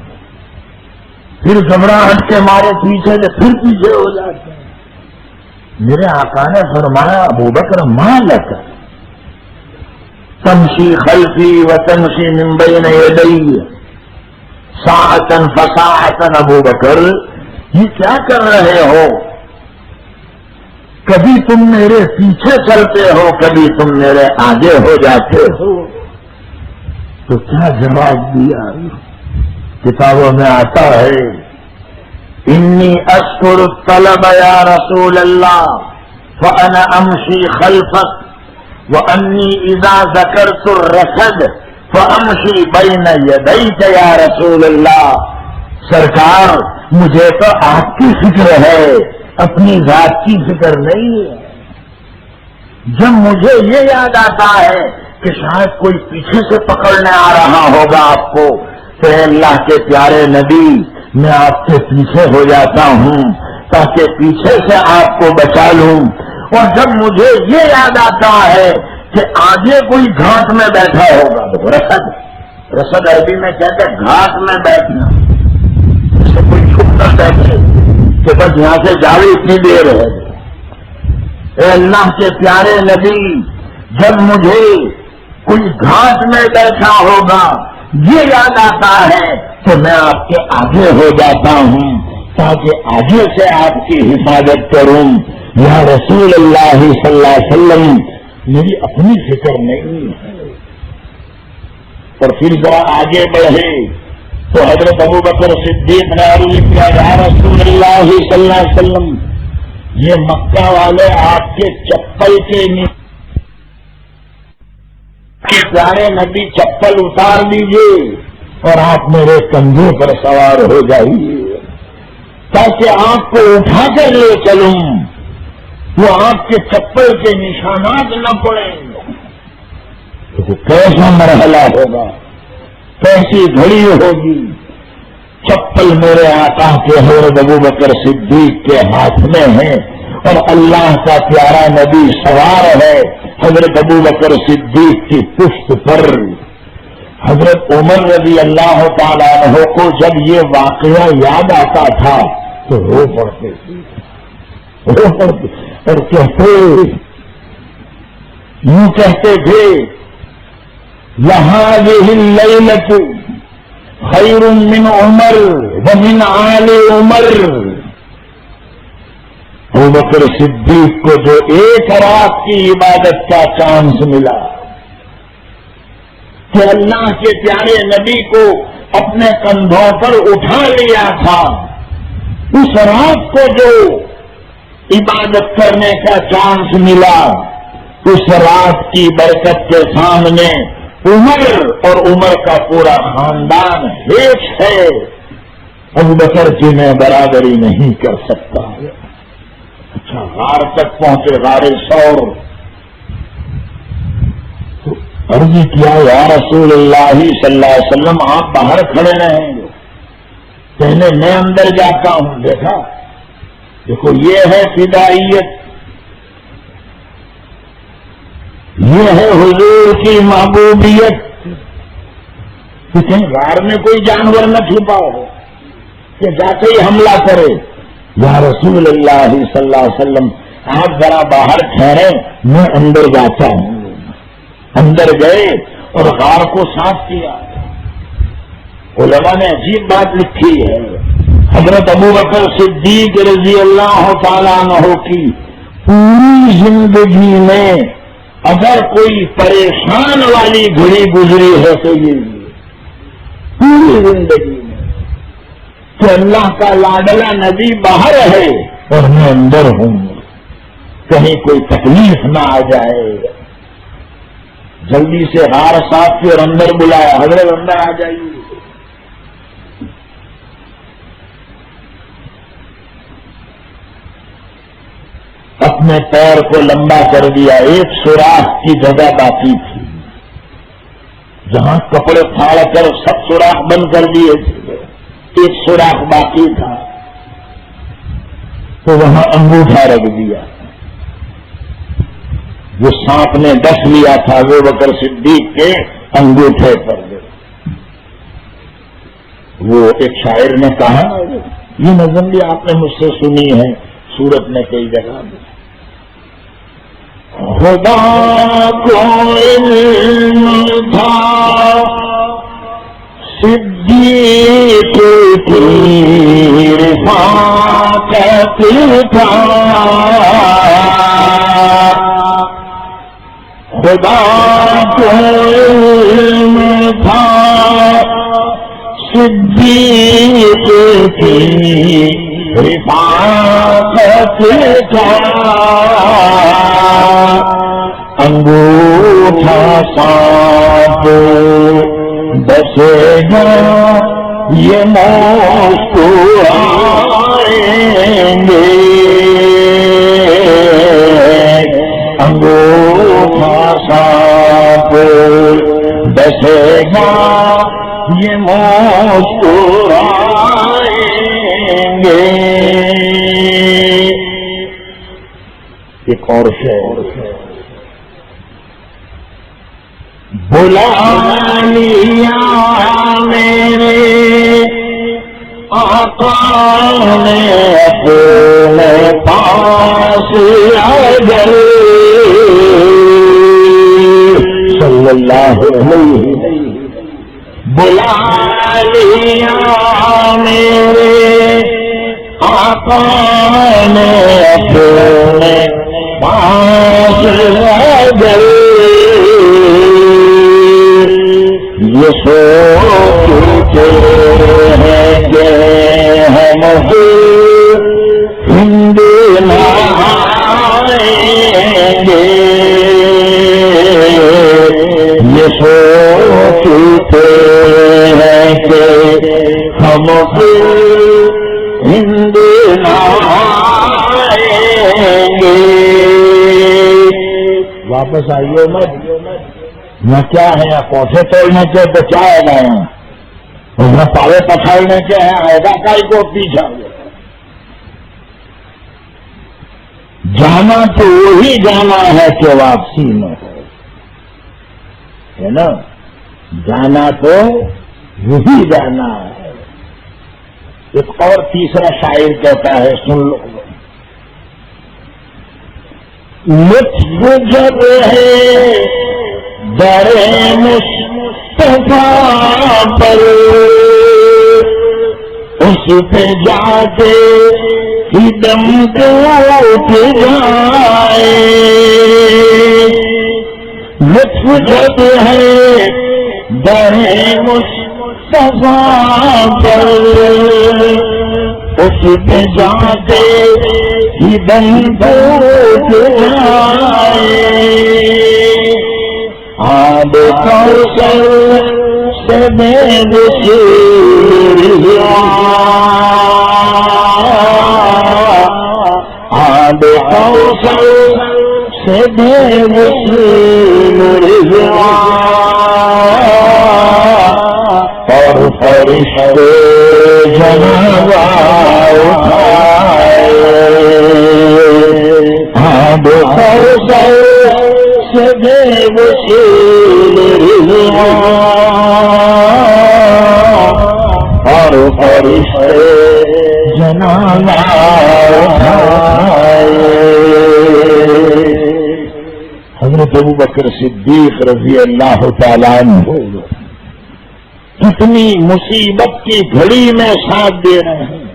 پھر گھبراہٹ کے مارے پیچھے سے پھر پیچھے ہو جاتے ہیں. میرے آقا نے فرمایا، ابوبکر ماں لگ تمشی خلفی و تمشی من بین یدی ساعتن فساعتن. ابوبکر یہ کیا کر رہے ہو؟ کبھی تم میرے پیچھے چلتے ہو، کبھی تم میرے آگے ہو جاتے ہو. تو کیا جواب دیا؟ کتابوں میں آتا ہے انی اشکر الطلب یا رسول اللہ فانا امشی خلفک وانی اذا ذکرت الرشد فامشی بین یدیک یا رسول اللہ. سرکار مجھے تو آپ کی فکر ہے، اپنی ذات کی فکر نہیں ہے. جب مجھے یہ یاد آتا ہے کہ شاید کوئی پیچھے سے پکڑنے آ رہا ہوگا آپ کو، تو اے اللہ کے پیارے نبی میں آپ کے پیچھے ہو جاتا ہوں تاکہ پیچھے سے آپ کو بچا لوں. اور جب مجھے یہ یاد آتا ہے کہ آگے کوئی گھاٹ میں بیٹھا ہوگا، رسد عربی میں کہتے ہیں گھاٹ میں بیٹھنا، جسے کوئی چھپ کر بیٹھے کہ بس یہاں سے جاوے اتنی دیر ہے. اے اللہ کے پیارے نبی جب مجھے کوئی گھاٹ میں بیٹھا ہوگا یہ یاد آتا ہے تو میں آپ کے آگے ہو جاتا ہوں تاکہ آگے سے آپ کی حفاظت کروں. یا رسول اللہ صلی اللہ علیہ وسلم میری اپنی فکر نہیں ہے. اور پھر ذرا آگے بڑھے تو حضرت ابو بکر صدیق نے عرض کیا یا رسول اللہ صلی اللہ علیہ وسلم یہ مکہ والے آپ کے چپل کے پیارے نبی چپل اتار دیجیے اور آپ میرے کندھوں پر سوار ہو جائیے تاکہ آپ کو اٹھا کر لے چلوں، وہ آپ کے چپل کے نشانات نہ پڑیں. تو کیسا مرحلہ ہوگا، کیسی گھڑی ہوگی. چپل میرے آقا کے حضرت ابو بکر صدیق کے ہاتھ میں ہے اور اللہ کا پیارا نبی سوار ہے حضرت ابو بکر صدیق کی پشت پر. حضرت عمر رضی اللہ تعالیٰ عنہ کو جب یہ واقعہ یاد آتا تھا تو رو پڑتے اور یوں کہتے تھے لہذه الليلة خیر من عمر ومن آل عمر. ابو بکر صدیق کو جو ایک رات کی عبادت کا چانس ملا کہ اللہ کے پیارے نبی کو اپنے کندھوں پر اٹھا لیا تھا، اس رات کو جو عبادت کرنے کا چانس ملا، اس رات کی برکت کے سامنے عمر اور عمر کا پورا خاندان ہیچ ہے. ابو بکر کی میں برابری نہیں کر سکتا. اچھا غار تک پہنچے، غار ثور. تو عرض کیا یا رسول اللہ صلی اللہ علیہ وسلم آپ باہر کھڑے رہیں گے؟ کہنے میں اندر جاتا ہوں. دیکھو یہ ہے فدائیت، یہ ہے حضور کی محبوبیت. کہیں غار میں کوئی جانور نہ چھپا ہو کہ جاتے ہی حملہ کرے. یا رسول اللہ صلی اللہ علیہ وسلم آپ ذرا باہر ٹھہرے، میں اندر جاتا ہوں. اندر گئے اور غار کو صاف کیا. علماء نے عجیب بات لکھی ہے. حضرت ابو بکر صدیق رضی اللہ تعالیٰ عنہ کی پوری زندگی میں اگر کوئی پریشان والی گھڑی گزری ہے تو یہ پوری زندگی میں کہ اللہ کا لاڈلا نبی باہر ہے اور میں اندر ہوں، کہیں کوئی تکلیف نہ آ جائے. جلدی سے غار صاف کی اور اندر بلایا، حضرت اندر آ جائیے. اپنے پیر کو لمبا کر دیا. ایک سوراخ کی جگہ باقی تھی، جہاں کپڑے پھاڑ کر سب سوراخ بند کر دیے تھے، ایک سوراخ باقی تھا تو وہاں انگوٹھا رکھ دیا. جو سانپ نے ڈس لیا تھا ابو بکر صدیق کے انگوٹھے پر. وہ ایک شاعر نے کہا، یہ نظم بھی آپ نے مجھ سے سنی ہے سورت میں کئی جگہ میں، خدا کو علم تھا صدیق صدیق کی رفاقت تھا خدا کو علم تھا صدیق کی رفاقت تھا انگوٹھا سانپ بسے گا یہ مسکرائیں گے انگوٹھا سانپ بسے گا یہ مسکرائیں گے. ایک اور شعر بلا لیا میرے آقا نے اپنے پاس اگر صلی اللہ علیہ بلا لیا میرے آقا نے اپنے پاس اگر یہ سوچتے ہیں کہ ہم ہند نہ آئیں گے یہ سوچتے ہیں کہ ہم ہند نہ آئیں گے. واپس آئیے مت نہ کیا ہے کوٹھے توڑنے کے تو کیا ہے نہ پاوے پچھاڑنے کے ہیں ایسا کائی کو پیچھا جانا تو وہی جانا ہے کہ واپسی میں ہے نا جانا تو وہی جانا ہے. ایک اور تیسرا شاعر کہتا ہے سن لو لطف جب ہے در مصطفیٰ پر اس پہ جاتے ہی دم ٹوٹ جائے لطف جب ہے در مصطفیٰ پر اس پہ جاتے ہی دم ٹوٹ جائے آب کوثر سے بے وسیل آب کوثر سے بے وسیل اور فرشتے جنازہ اٹھائے آب کوثر سے بے وسیل اور فرشتے جنازہ اٹھائے. حضرت ابوبکر صدیق رضی اللہ تعالیٰ عنہ کتنی مصیبت کی گھڑی میں ساتھ دے رہے ہیں.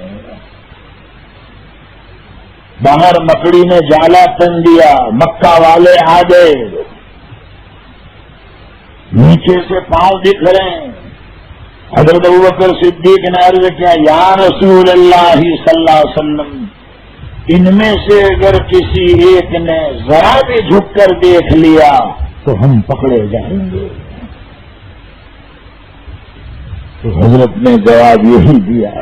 باہر مکڑی نے جالا تن دیا مکہ والے آ گئے نیچے سے پاؤں دکھ رہے ہیں. حضرت ابوبکر صدیق نے عرض کیا یا رسول اللہ صلی اللہ علیہ وسلم ان میں سے اگر کسی ایک نے ذرا بھی جھک کر دیکھ لیا تو ہم پکڑے جائیں گے. تو حضرت نے جواب یہی دیا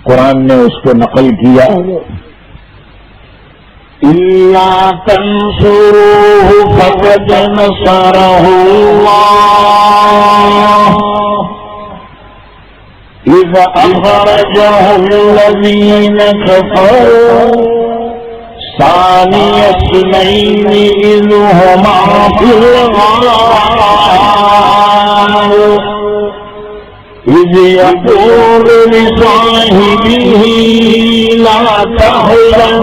قرآن نے اس کو نقل کیا إِلَّا تَنْصُرُوهُ فَقَدْ نَصَرَهُ اللَّهُ إِذْ أَخْرَجَهُ الَّذِينَ كَفَرُوا ثَانِيَ اثْنَيْنِ إِذْ هُمَا فِي الْغَارِ إِذْ يَقُولُ لِصَاحِبِهِ لَا تَحْزَنْ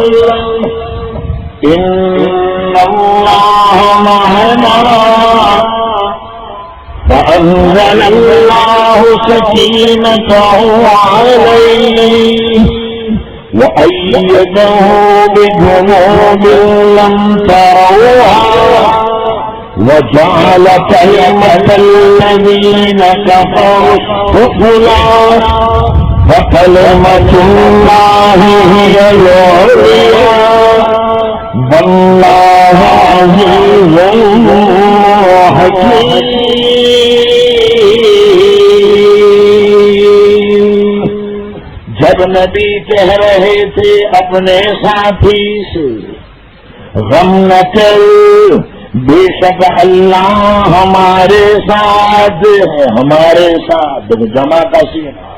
إِنَّ اللَّهَ مَعَنَا فَأَنزَلَ وأنزل الله سكينته عليه وأيده بجنود لم تروها وجعل كلمة الذين كفروا السفلى وكلمة الله هي العليا والله عزيز حكيم. جب نبی کہہ رہے تھے اپنے ساتھی سے غم نہ کر، بے شک اللہ ہمارے ساتھ ہے، ہمارے ساتھ جمع کا سینہ.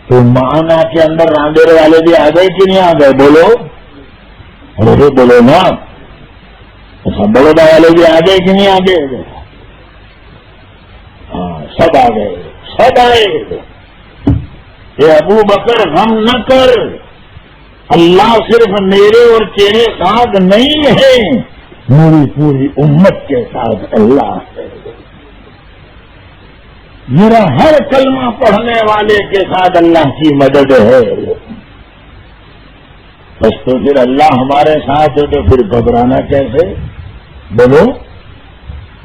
تو معنی کے اندر راندیر والے بھی آ گئے کہ نہیں آ گئے؟ بولو ارے بولو نا. بڑودا والے بھی آ گئے کہ نہیں آ گئے؟ ہاں سب آ گئے، سب آئے. اے ابو بکر غم نہ کر، اللہ صرف میرے اور تیرے ساتھ نہیں ہے، میری پوری امت کے ساتھ اللہ ہے. میرا ہر کلمہ پڑھنے والے کے ساتھ اللہ کی مدد ہے. بس تو پھر اللہ ہمارے ساتھ ہے تو پھر گھبرانا کیسے؟ بولو.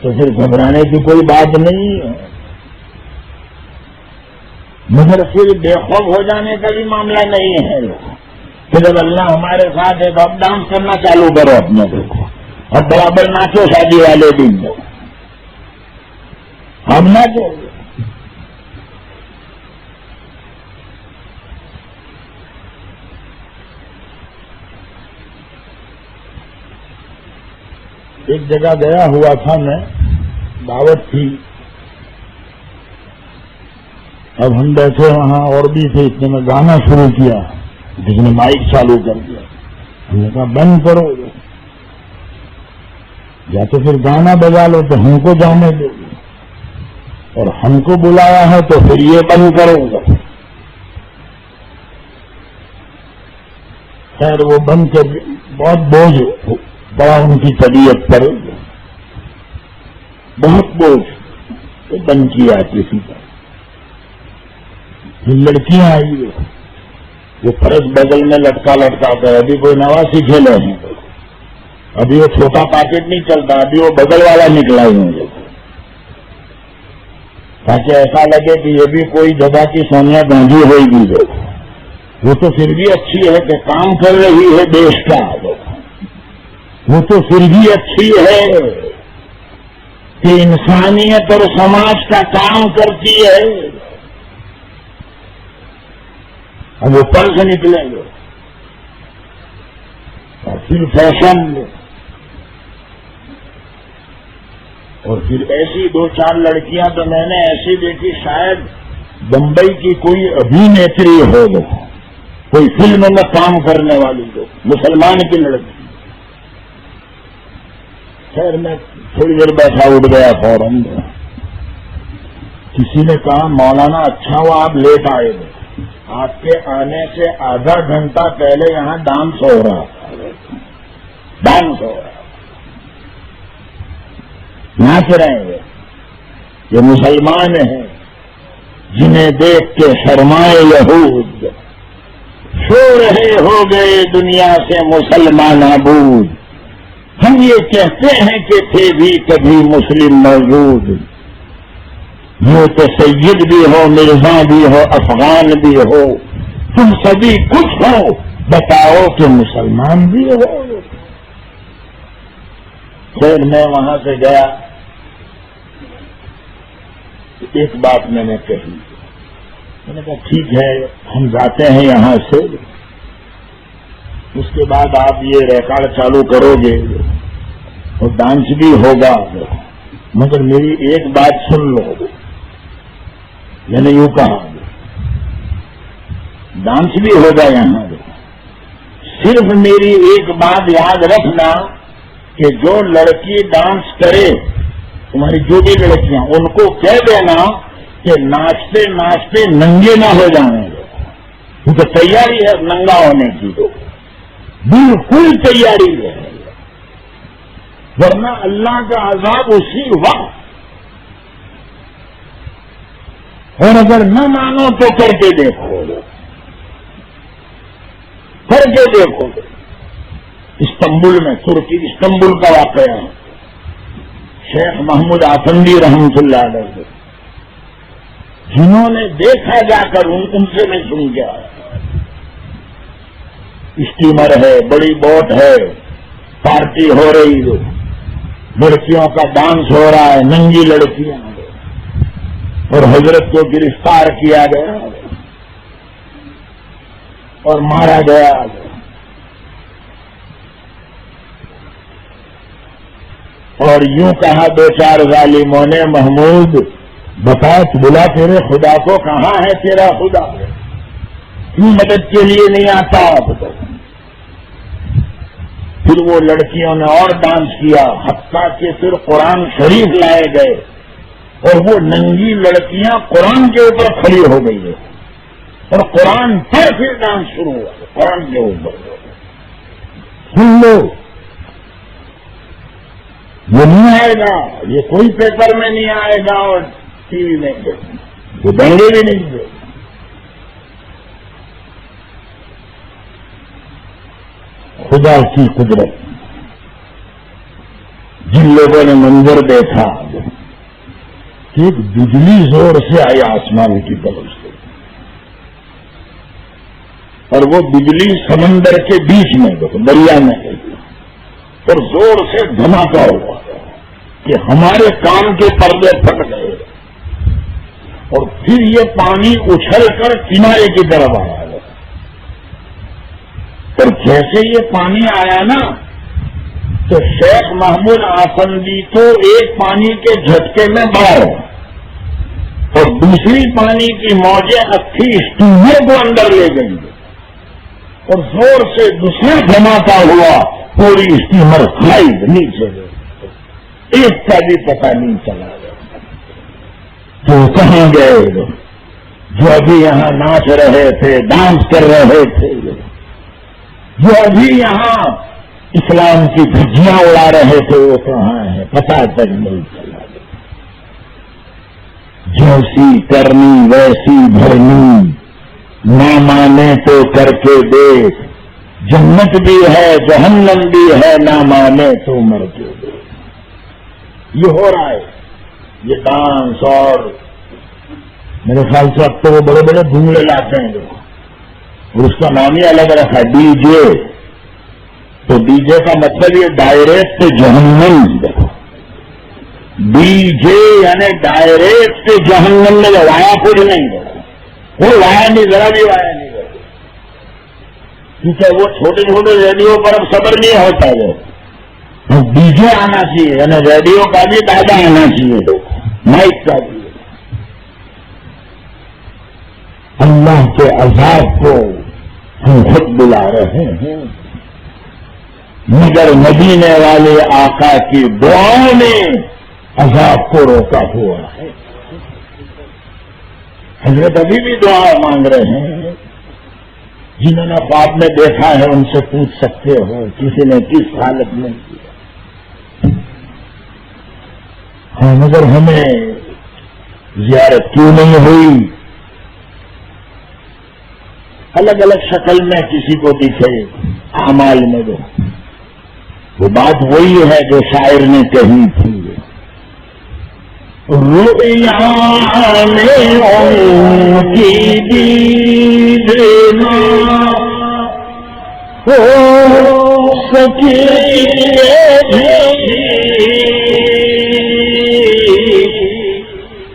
تو پھر گھبرانے کی کوئی بات نہیں ہے، مگر پھر بے خوف ہو جانے کا بھی معاملہ نہیں ہے. کہ جب اللہ ہمارے ساتھ ہے تو اب ڈانس کرنا چالو کرو اپنے کو، اب برابر ناچو شادی والے دن کو. ہم ناچو. ایک جگہ گیا ہوا تھا میں، دعوت تھی. اب ہم بیٹھے وہاں اور بھی تھے، اتنے میں گانا شروع کیا، جس نے مائک چالو کر دیا. ہم نے کہا بند کرو، یا تو پھر گانا بجا لو تو ہم کو جانے دو، اور ہم کو بلایا ہے تو پھر یہ بند کرو گا. خیر وہ بند کر بہت بوجھ پڑا ان کی طبیعت پر، بہت بوجھ بند کیا کسی پر. لڑکیاں آئی، وہ فرش بغل میں لٹکا کر، ابھی کوئی نواسی کھیلے ہیں، ابھی وہ چھوٹا پیکٹ نہیں چلتا، ابھی وہ بغل والا نکلا ہی ہوں گے، تاکہ ایسا لگے کہ یہ بھی کوئی جگہ کی سونیا گاندھی ہوئے گی. وہ تو پھر بھی اچھی ہے کہ کام کر رہی ہے دیش کا، وہ تو پھر بھی اچھی ہے کہ انسانیت اور سماج کا کام کرتی ہے. اب وہ پل سے نکلیں گے اور پھر فیشن، اور پھر ایسی دو چار لڑکیاں تو میں نے ایسی دیکھی، شاید بمبئی کی کوئی ابھینیتری ہو، کوئی فلم میں کام کرنے والی ہو، مسلمان کی لڑکی. خیر میں تھوڑی دیر بیٹھا، اٹھ گیا فوراً. کسی نے کہا مولانا اچھا ہوا آپ لیٹ آئے گے، آپ کے آنے سے آدھا گھنٹہ پہلے یہاں ڈانس ہو رہا، ڈانس ہو رہا، ناچ رہے ہیں. یہ مسلمان ہیں جنہیں دیکھ کے شرمائے یہود، سو رہے ہو گئے دنیا سے مسلمان آبود. ہم یہ کہتے ہیں کہ تھے بھی کبھی مسلم موجود، وہ تو سید بھی ہو، مرزا بھی ہو، افغان بھی ہو، تم سبھی کچھ ہو، بتاؤ کہ مسلمان بھی ہو. پھر میں وہاں سے گیا، ایک بات میں نے کہی، میں نے کہا ٹھیک ہے ہم جاتے ہیں یہاں سے، اس کے بعد آپ یہ ریکارڈ چالو کرو گے اور ڈانس بھی ہوگا، مگر میری ایک بات سن لو. میں نے یوں کہا ڈانس بھی ہوگا یہاں، صرف میری ایک بات یاد رکھنا کہ جو لڑکی ڈانس کرے، تمہاری جو بھی لڑکیاں، ان کو کہہ دینا کہ ناچتے ناچتے ننگے نہ ہو جانے، کیونکہ تیاری ہے ننگا ہونے کی، تو بالکل تیاری ہے. ورنہ اللہ کا عذاب اسی وقت. اور اگر نہ مانو تو کر کے دیکھو، کر کے دیکھو. استنبول میں، ترکی استنبول کا واقعہ ہے. شیخ محمود آفندی رحمۃ اللہ علیہ، جنہوں نے دیکھا جا کر ان سے میں سن کے آیا. اسٹیمر ہے، بڑی بوٹ ہے، پارٹی ہو رہی ہے، لڑکیوں کا ڈانس ہو رہا ہے، ننگی لڑکیاں، اور حضرت کو گرفتار کیا گیا اور مارا گیا. اور یوں کہا دو چار ظالموں نے، محمود بتا، بلا تیرے خدا کو، کہاں ہے تیرا خدا؟ کیوں مدد کے لیے نہیں آتا؟ پھر وہ لڑکیوں نے اور ڈانس کیا، حتیٰ کہ پھر قرآن شریف لائے گئے اور وہ ننگی لڑکیاں قرآن کے اوپر کھڑی ہو گئی ہے اور قرآن پر پھر ڈانس شروع ہوا قرآن کے اوپر. سن لو، یہ نہیں آئے گا، یہ کوئی پیپر میں نہیں آئے گا اور ٹی وی میں وہ دنگے بھی نہیں دے. خدا کی قدرت. جن لوگوں نے منظر دیکھا کہ ایک بجلی زور سے آئی آسمان کی طرف سے، اور وہ بجلی سمندر کے بیچ میں دریا میں گئی اور زور سے دھماکہ ہوا کہ ہمارے کان کے پردے پھٹ گئے، اور پھر یہ پانی اچھل کر کنارے کی طرف آیا. اور جیسے یہ پانی آیا نا تو شیخ محمود آفندی تو ایک پانی کے جھٹکے میں باہر، اور دوسری پانی کی موجیں اکٹھی اسٹیمر کو اندر لے گئی اور زور سے دوسرا دھماکہ ہوا، پوری اسٹیمر کھائی نیچے گئی، ایک کا بھی پتہ نہیں چلا. تو کہاں گئے جو ابھی یہاں ناچ رہے تھے، ڈانس کر رہے تھے، جو ابھی یہاں اسلام کی دھجیاں اڑا رہے تھے، وہ کہاں ہیں؟ پتہ تک نہیں چلا. جیسی کرنی ویسی بھرنی، نہ مانے تو کر کے دیکھ، جنت بھی ہے جہنم بھی ہے، نہ مانے تو مر کے دیکھ. یہ ہو رہا ہے، یہ ڈانس. اور میرے خیال سے اب تو وہ بڑے بڑے دھونگے لاتے ہیں لوگ، اور اس کا نام ہی الگ رکھا، ڈی جے. تو ڈی جے کا مطلب یہ ڈائریکٹ جہنم. ڈی جے یعنی ڈائریکٹ جہنم میں وایا کچھ نہیں ہے، وہ وایا نہیں، ذرا بھی وایا نہیں ہے، کیونکہ وہ چھوٹے چھوٹے ریڈیو پر اب صبر نہیں ہوتا ہے. ڈی جے آنا چاہیے، یعنی ریڈیو کا بھی دادا آنا چاہیے، مائک کا بھی. اللہ کے عذاب کو ہم خود بلا رہے ہیں، مگر مدینے والے آقا کی دعاؤں نے عذاب کو روکا ہوا ہے. حضرت ابھی بھی دعا مانگ رہے ہیں. جنہوں نے خواب میں دیکھا ہے ان سے پوچھ سکتے ہو کسی نے کس حالت میں کیا. ہاں، مگر ہمیں زیارت کیوں نہیں ہوئی؟ الگ الگ شکل میں کسی کو دکھے اعمال میں، وہ بات وہی ہے جو شاعر نے کہی تھی، رؤیا میں ان کی دیدنا ہو سکی،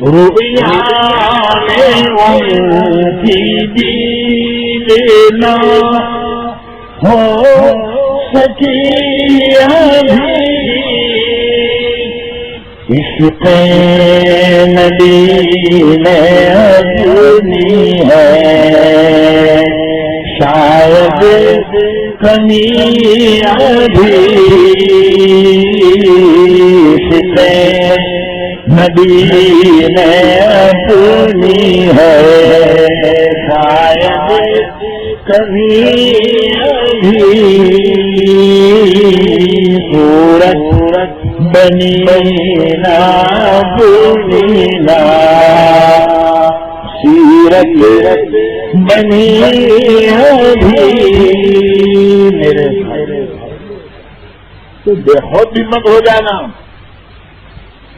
رؤیا میں ان کی دیدنا ہو سکی، عشق نبی میں اجنی ہے، شاید کمی ابھی، عشق نبی میں اجنی ہے، شاید کمی ابھی. سورت بنینا بنینا سیرت بنی ابھی میرے تو بے خود بھی مت ہو جانا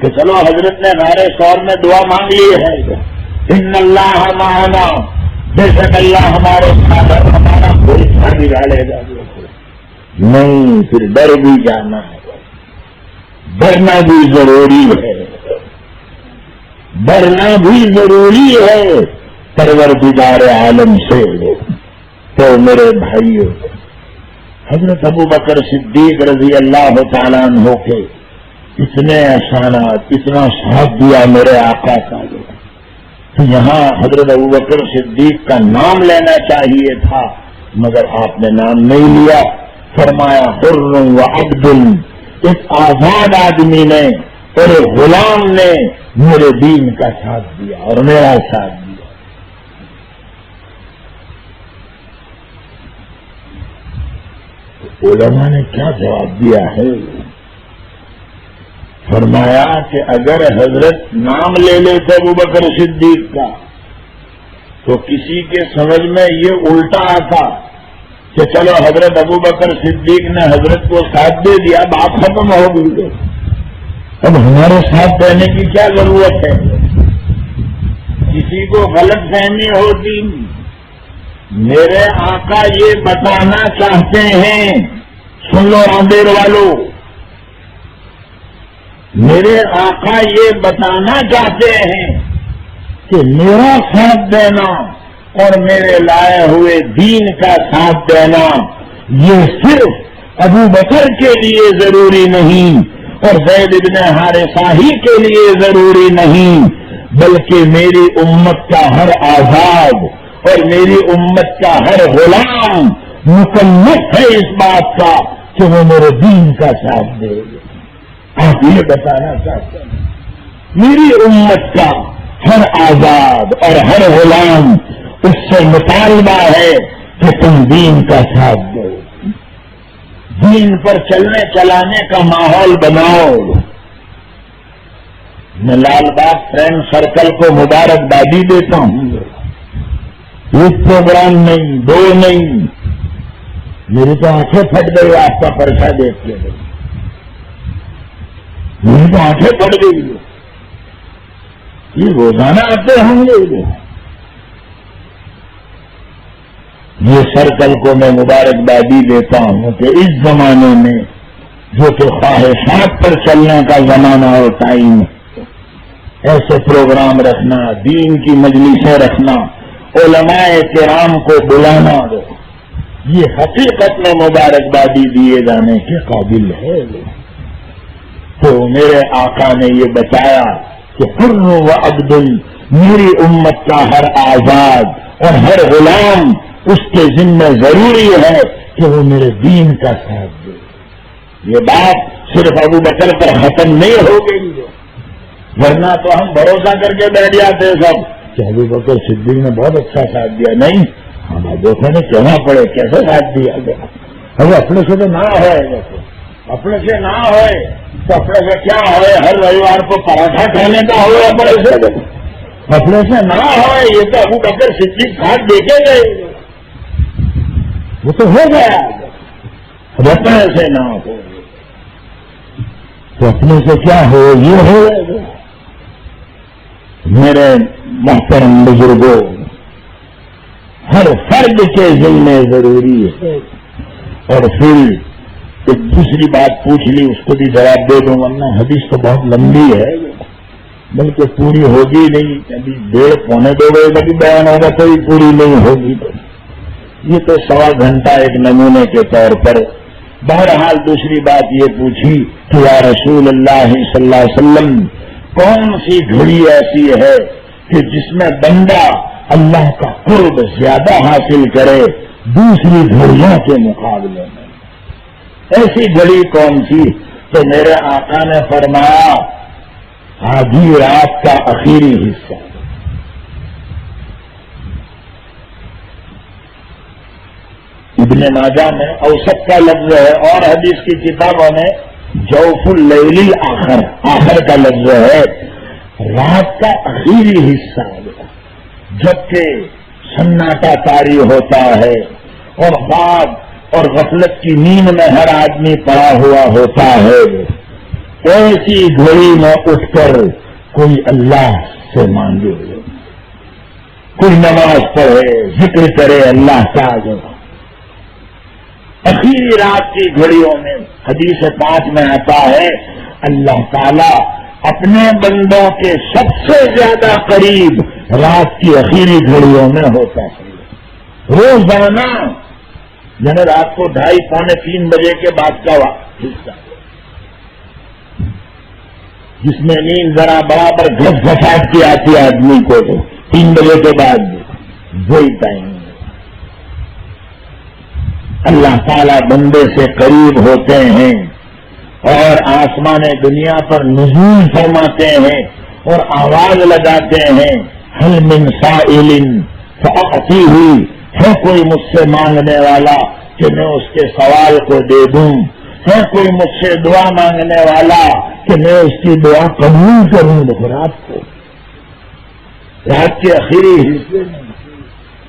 کہ چلو حضرت نے ہمارے سور میں دعا مانگ لی ہے، ان اللہ معنا، بے شک اللہ ہمارے ساتھ ہے، ہمارا کوئی شادی ڈالے گا نہیں، پھر ڈر بھی جانا ہے، ڈرنا بھی ضروری ہے، ڈرنا بھی ضروری ہے پروردگار عالم سے۔ تو میرے بھائیوں، حضرت ابو بکر صدیق رضی اللہ تعالیٰ عنہ کے اتنے احسانات، اتنا ساتھ دیا میرے آقا کا، تو یہاں حضرت ابو بکر صدیق کا نام لینا چاہیے تھا مگر آپ نے نام نہیں لیا، فرمایا حر و عبد، ایک آزاد آدمی نے اور ایک غلام نے میرے دین کا ساتھ دیا اور میرا ساتھ دیا۔ علماء نے کیا جواب دیا ہے؟ فرمایا کہ اگر حضرت نام لے لیتے ابو بکر صدیق کا تو کسی کے سمجھ میں یہ الٹا آتا کہ چلو حضرت ابو بکر صدیق نے حضرت کو ساتھ دے دیا، بات ختم ہو گئی، اب ہمارے ساتھ دینے کی کیا ضرورت ہے؟ کسی کو غلط فہمی ہوتی۔ میرے آقا یہ بتانا چاہتے ہیں، سن لو راندیر والوں، میرے آقا یہ بتانا چاہتے ہیں کہ میرا ساتھ دینا اور میرے لائے ہوئے دین کا ساتھ دینا یہ صرف ابو بکر کے لیے ضروری نہیں اور زید بن حارثہ ہی کے لیے ضروری نہیں، بلکہ میری امت کا ہر آزاد اور میری امت کا ہر غلام مکلف ہے اس بات کا کہ وہ میرے دین کا ساتھ دے گا۔ آپ یہ بتانا چاہتے ہیں میری امت کا ہر آزاد اور ہر غلام اس سے مطالبہ ہے کہ تم دین کا ساتھ دو، دین پر چلنے چلانے کا ماحول بناؤ۔ میں لال باغ فرینڈ سرکل کو مبارکبادی دیتا ہوں، ایک پروگرام نہیں، دو نہیں، میری تو آنکھیں پھٹ گئی آپ کا پرچہ دیکھ کے، میری تو آنکھیں پھٹ گئی، یہ روزانہ آتے ہوں گے۔ یہ سرکل کو میں مبارکبادی دیتا ہوں کہ اس زمانے میں جو کہ خواہشات پر چلنے کا زمانہ اور ٹائم ہے، ایسے پروگرام رکھنا، دین کی مجلسیں رکھنا، علماء کرام کو بلانا، یہ حقیقت میں مبارکبادی دیے جانے کے قابل ہے۔ تو میرے آقا نے یہ بتایا کہ حر و عبد، میری امت کا ہر آزاد اور ہر غلام اس کے ذمہ ضروری ہے کہ وہ میرے دین کا ساتھ دے۔ یہ بات صرف ابو بکر پر ختم نہیں ہو گئی، ورنہ تو ہم بھروسہ کر کے بیٹھ جاتے سب کہ ابو بکر صدیق نے بہت اچھا ساتھ دیا، نہیں، ہمارے دوستوں نے کہنا پڑے کیسے ساتھ دیا گیا۔ اب اپنے سے تو نہ ہوئے، اپنے سے نہ ہوئے تو اپنے سے کیا ہوئے؟ ہر رویوار کو پراٹھا کھانے کا ہوئے اپنے سے نہ ہوئے، یہ تو ابو بکر صدیق ساتھ دیکھے گئے، وہ تو ہو گیا، اب اپنے سے نہ ہو تو اپنے سے کیا ہو، یہ ہو گیا۔ میرے محترم بزرگوں، ہر فرد کے ذمہ ضروری ہے۔ اور پھر ایک دوسری بات پوچھ لی، اس کو بھی جواب دے دوں، ورنہ حدیث تو بہت لمبی ہے بلکہ پوری ہوگی نہیں، ابھی 1.5 پونے 2 بجے تک بیان ہوگا تو ہی پوری نہیں ہوگی، یہ تو 1.25 گھنٹہ ایک نمونے کے طور پر۔ بہرحال دوسری بات یہ پوچھی کہ یا رسول اللہ صلی اللہ علیہ وسلم، کون سی گھڑی ایسی ہے کہ جس میں بندہ اللہ کا قرب زیادہ حاصل کرے دوسری گھڑیوں کے مقابلے میں؟ ایسی گھڑی کون سی؟ تو میرے آقا نے فرمایا آدھی رات کا آخری حصہ۔ ابن ماجہ میں اوسط کا لفظ ہے، اور حدیث کی کتابوں میں جوف اللیل الاخر، آخر کا لفظ ہے رات کا اخیری حصہ، جبکہ سناٹا طاری ہوتا ہے اور خواب اور غفلت کی نیند میں ہر آدمی پڑا ہوا ہوتا ہے، ایسی گھڑی میں اٹھ کر کوئی اللہ سے مانگے، کوئی نماز پڑھے، ذکر کرے اللہ کا، جو اخیری رات کی گھڑیوں میں حدیث پاک میں آتا ہے اللہ تعالیٰ اپنے بندوں کے سب سے زیادہ قریب رات کی اخیری گھڑیوں میں ہوتا ہے، روزانہ، یعنی رات کو 2:30 پونے 3 بجے کے بعد کا حصہ، جس میں نیند ذرا برابر گھس گھساٹ کی آتی ہے آدمی کو، 3 بجے کے بعد وہی ٹائم اللہ تعالیٰ بندے سے قریب ہوتے ہیں اور آسمان دنیا پر نزول فرماتے ہیں اور آواز لگاتے ہیں حل من سائل فأعطیہ، ہے کوئی مجھ سے مانگنے والا کہ میں اس کے سوال کو دے دوں، ہے کوئی مجھ سے دعا مانگنے والا کہ میں اس کی دعا قبول کروں۔ رات کے آخری حصے میں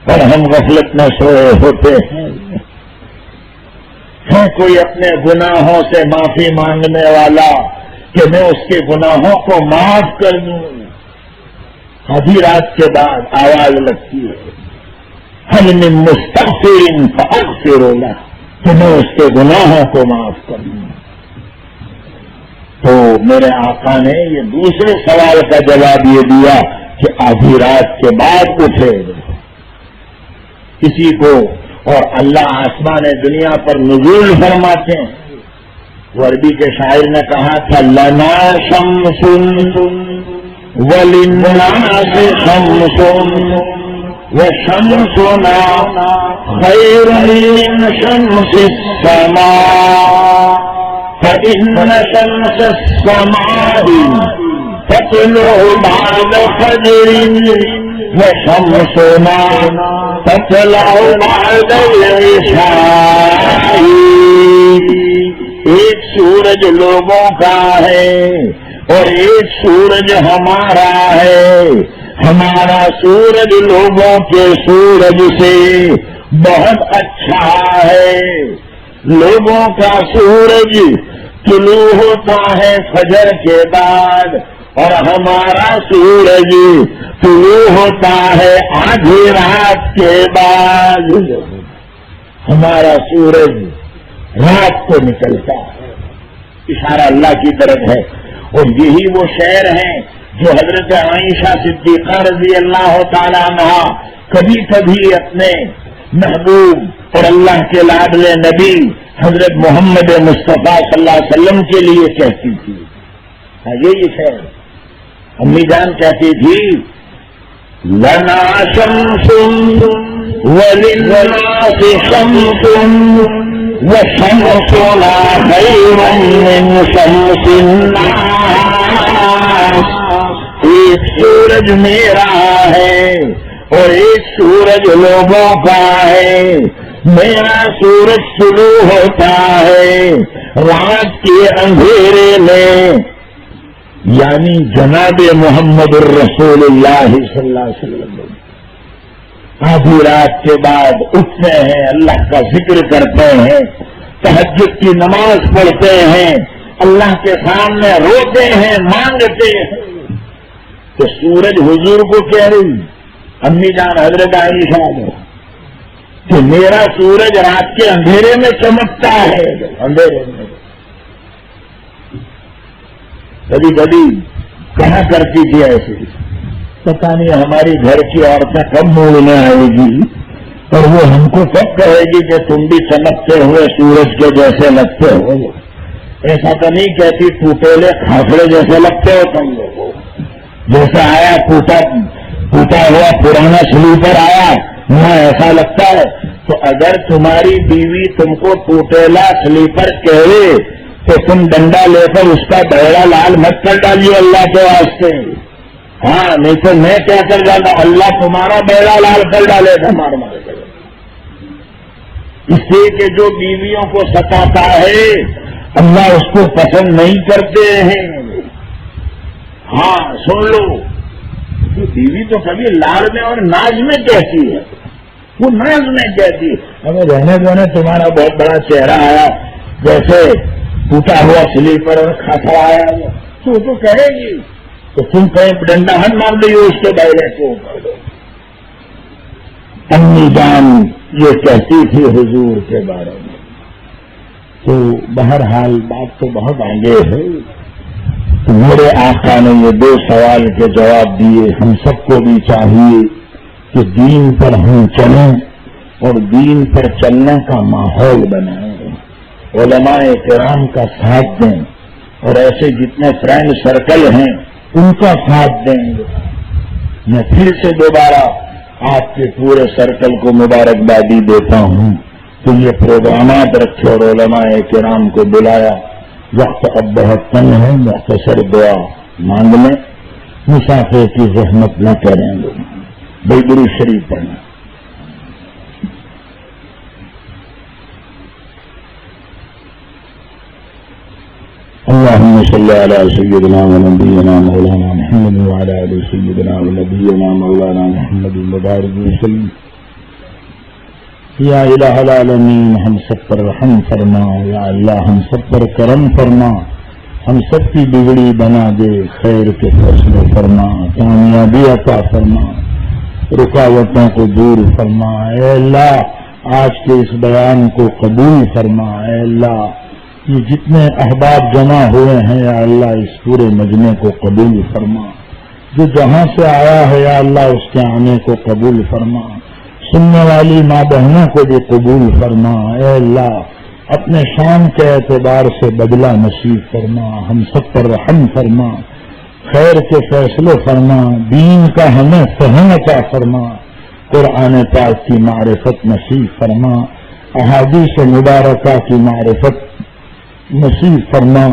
اور ہم غفلت میں سوئے ہوتے ہیں، ہے کوئی اپنے گناہوں سے معافی مانگنے والا کہ میں اس کے گناہوں کو معاف کر دوں، آدھی رات کے بعد آواز لگتی ہے حل من مستغفر فاغفر له، کہ میں اس کے گناہوں کو معاف کر دوں۔ تو میرے آقا نے یہ دوسرے سوال کا جواب یہ دیا کہ آدھی رات کے بعد اٹھے کسی کو، اور اللہ آسمان دنیا پر نزول فرماتے ہیں۔ وہ عربی کے شاعر نے کہا تھا لنا شمس وللناس شمس وشمسنا خیر من شمس السماء فإن شمس السماء تطلع بعد فجر وشمسنا تطلع بعد العشاء۔ ایک سورج لوگوں کا ہے اور ایک سورج ہمارا ہے، ہمارا سورج لوگوں کے سورج سے بہت اچھا ہے۔ لوگوں کا سورج طلوع ہوتا ہے فجر کے بعد اور ہمارا سورج طلوع ہوتا ہے آدھی رات کے بعد۔ ہمارا سورج رات کو نکلتا ہے، اشارہ اللہ کی طرف ہے۔ اور یہی وہ شعر ہیں جو حضرت عائشہ صدیقہ رضی اللہ تعالی عنہ کبھی کبھی اپنے محبوب اور اللہ کے لاڈلے نبی حضرت محمد مصطفیٰ صلی اللہ علیہ وسلم کے لیے کہتی تھی۔ یہی شعر امی جان کہتی تھی لنا شمس وللناس شمس وشمسنا خیر من شمس الناس۔ ایک سورج میرا ہے اور ایک سورج لوگوں کا ہے، میرا سورج شروع ہوتا ہے رات کے اندھیرے میں، یعنی جناب محمد الرسول اللہ صلی اللہ علیہ وسلم آدھی رات کے بعد اٹھتے ہیں، اللہ کا ذکر کرتے ہیں، تہجد کی نماز پڑھتے ہیں، اللہ کے سامنے روتے ہیں، مانگتے ہیں۔ تو سورج حضور کو کہہ رہی امی جان حضرت عائشہ نے کہ میرا سورج رات کے اندھیرے میں چمکتا ہے، اندھیرے میں۔ کبھی کبھی کہا کرتی تھی ایسی، پتہ نہیں ہماری گھر کی عورتیں کب موڑ میں آئے گی اور وہ ہم کو کب کہے گی کہ تم بھی چمکتے ہوئے سورج کے جیسے لگتے ہو۔ ایسا تو نہیں کہتی ٹوٹیلے کھاکڑے جیسے لگتے ہو تم لوگ، جیسے آیا ٹوٹا ہوا پرانا سلیپر آیا وہاں ایسا لگتا ہے۔ تو اگر تمہاری بیوی تم کو ٹوٹیلا سلیپر کہے تو تم ڈنڈا لے کر اس کا بیڑا لال مت کر ڈالیے اللہ کے واسطے، ہاں، نہیں تو میں کیا کر جاتا اللہ تمہارا بیڑا لال کر ڈالے گا مار مار کر۔ اس لیے کہ جو بیویوں کو ستاتا ہے اللہ اس کو پسند نہیں کرتے ہیں. ہاں سن لو، بیوی تو کبھی لاڑ میں اور ناز میں کہتی ہے، وہ ناز میں کہتی ہے ہمیں رہنے دو، تمہارا بہت بڑا چہرہ آیا جیسے ٹوٹا ہوا سلیپر اور کھاتا آیا تو وہ تو کہے گی. تو تم کہیں ڈنڈا ہن مار لی اس کے بارے کو. امی جان یہ کہتی تھی حضور کے بارے میں. تو بہرحال بات تو بہت آگے ہے. تو میرے آقا نے یہ 2 سوال کے جواب دیے. ہم سب کو بھی چاہیے کہ دین پر ہم چلیں اور دین پر چلنے کا ماحول بنائیں، علماء کرام کا ساتھ دیں، اور ایسے جتنے فرینڈ سرکل ہیں ان کا ساتھ دیں گے. میں پھر سے دوبارہ آپ کے پورے سرکل کو مبارکبادی دیتا ہوں کہ یہ پروگرامات رکھے اور علماء کرام کو بلایا. وقت اب بہت کم ہے، مختصر دعا مانگ لیں، مسافر کی زحمت نہ کریں گے. درود شریف پڑھنا. اللهم صل على سيدنا ونبينا مولانا محمد وعلى آل سيدنا ونبينا مولانا محمد وبارك وسلم. یا الہ العالمین ہم سب پر رحم فرما، یا اللہ ہم سب پر کرم فرما، ہم سب کی بگڑی بنا دے، خیر کے فیصلے فرما، کامیابی عطا فرما، رکاوٹوں کو دور فرما. اے اللہ آج کے اس بیان کو قبول فرما. اے اللہ یہ جتنے احباب جمع ہوئے ہیں یا اللہ اس پورے مجمع کو قبول فرما. جو جہاں سے آیا ہے یا اللہ اس کے آنے کو قبول فرما. سننے والی ماں بہنوں کو بھی قبول فرما. اے اللہ اپنے شان کے اعتبار سے بدلہ نصیب فرما. ہم سب پر رحم فرما، خیر کے فیصلے فرما، دین کا ہمیں فہم عطا فرما، قرآن پاک کی معرفت نصیب فرما، احادیث مبارکہ کی معرفت نصیب فرما.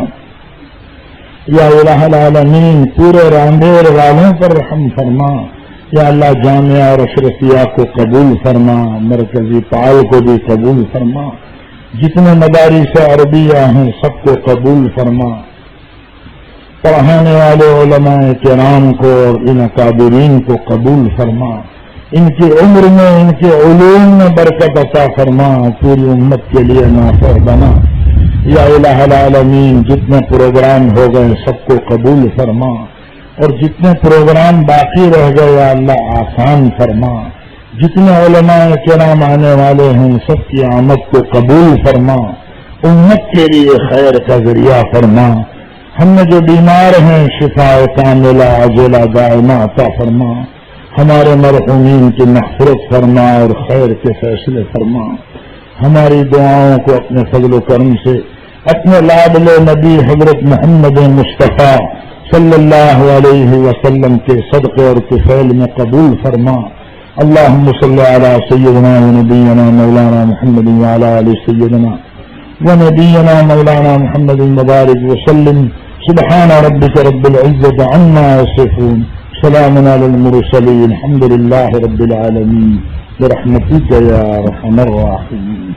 یا الہ العالمین پورے راندیر والوں پر رحم فرما. یا اللہ جامعہ اور اشرفیہ کو قبول فرما، مرکزی پال کو بھی قبول فرما، جتنے مدارس عربیہ ہیں سب کو قبول فرما. پڑھانے والے علماء کرام کو اور ان اکابرین کو قبول فرما. ان کی عمر میں، ان کے علوم میں برکت عطا فرما، پوری امت کے لیے نافع بنا. یا الہ العالمین جتنے پروگرام ہو گئے سب کو قبول فرما، اور جتنے پروگرام باقی رہ گئے یا اللہ آسان فرما. جتنے علماء کرام آنے والے ہیں سب کی آمد کو قبول فرما، امت کے لیے خیر کا ذریعہ فرما. ہم میں جو بیمار ہیں شفا کاملہ عاجلہ دائمہ عطا فرما. ہمارے مرحومین کی مغفرت فرما اور خیر کے فیصلے فرما. ہماری دعاؤں کو اپنے فضل و کرم سے اپنے لاڈلے نبی حضرت محمد مصطفیٰ صلی اللہ علیہ وسلم کے صدقے اور کفیل میں قبول فرما. اللہم صلی علی سیدنا و نبینا مولانا محمد وعلی آل سیدنا و نبینا مولانا محمد مبارک وسلم. سبحان ربک رب العزت عما یصفون، سلام علی المرسلین، الحمد للہ رب العالمین، برحمتک یا ارحم الراحمین.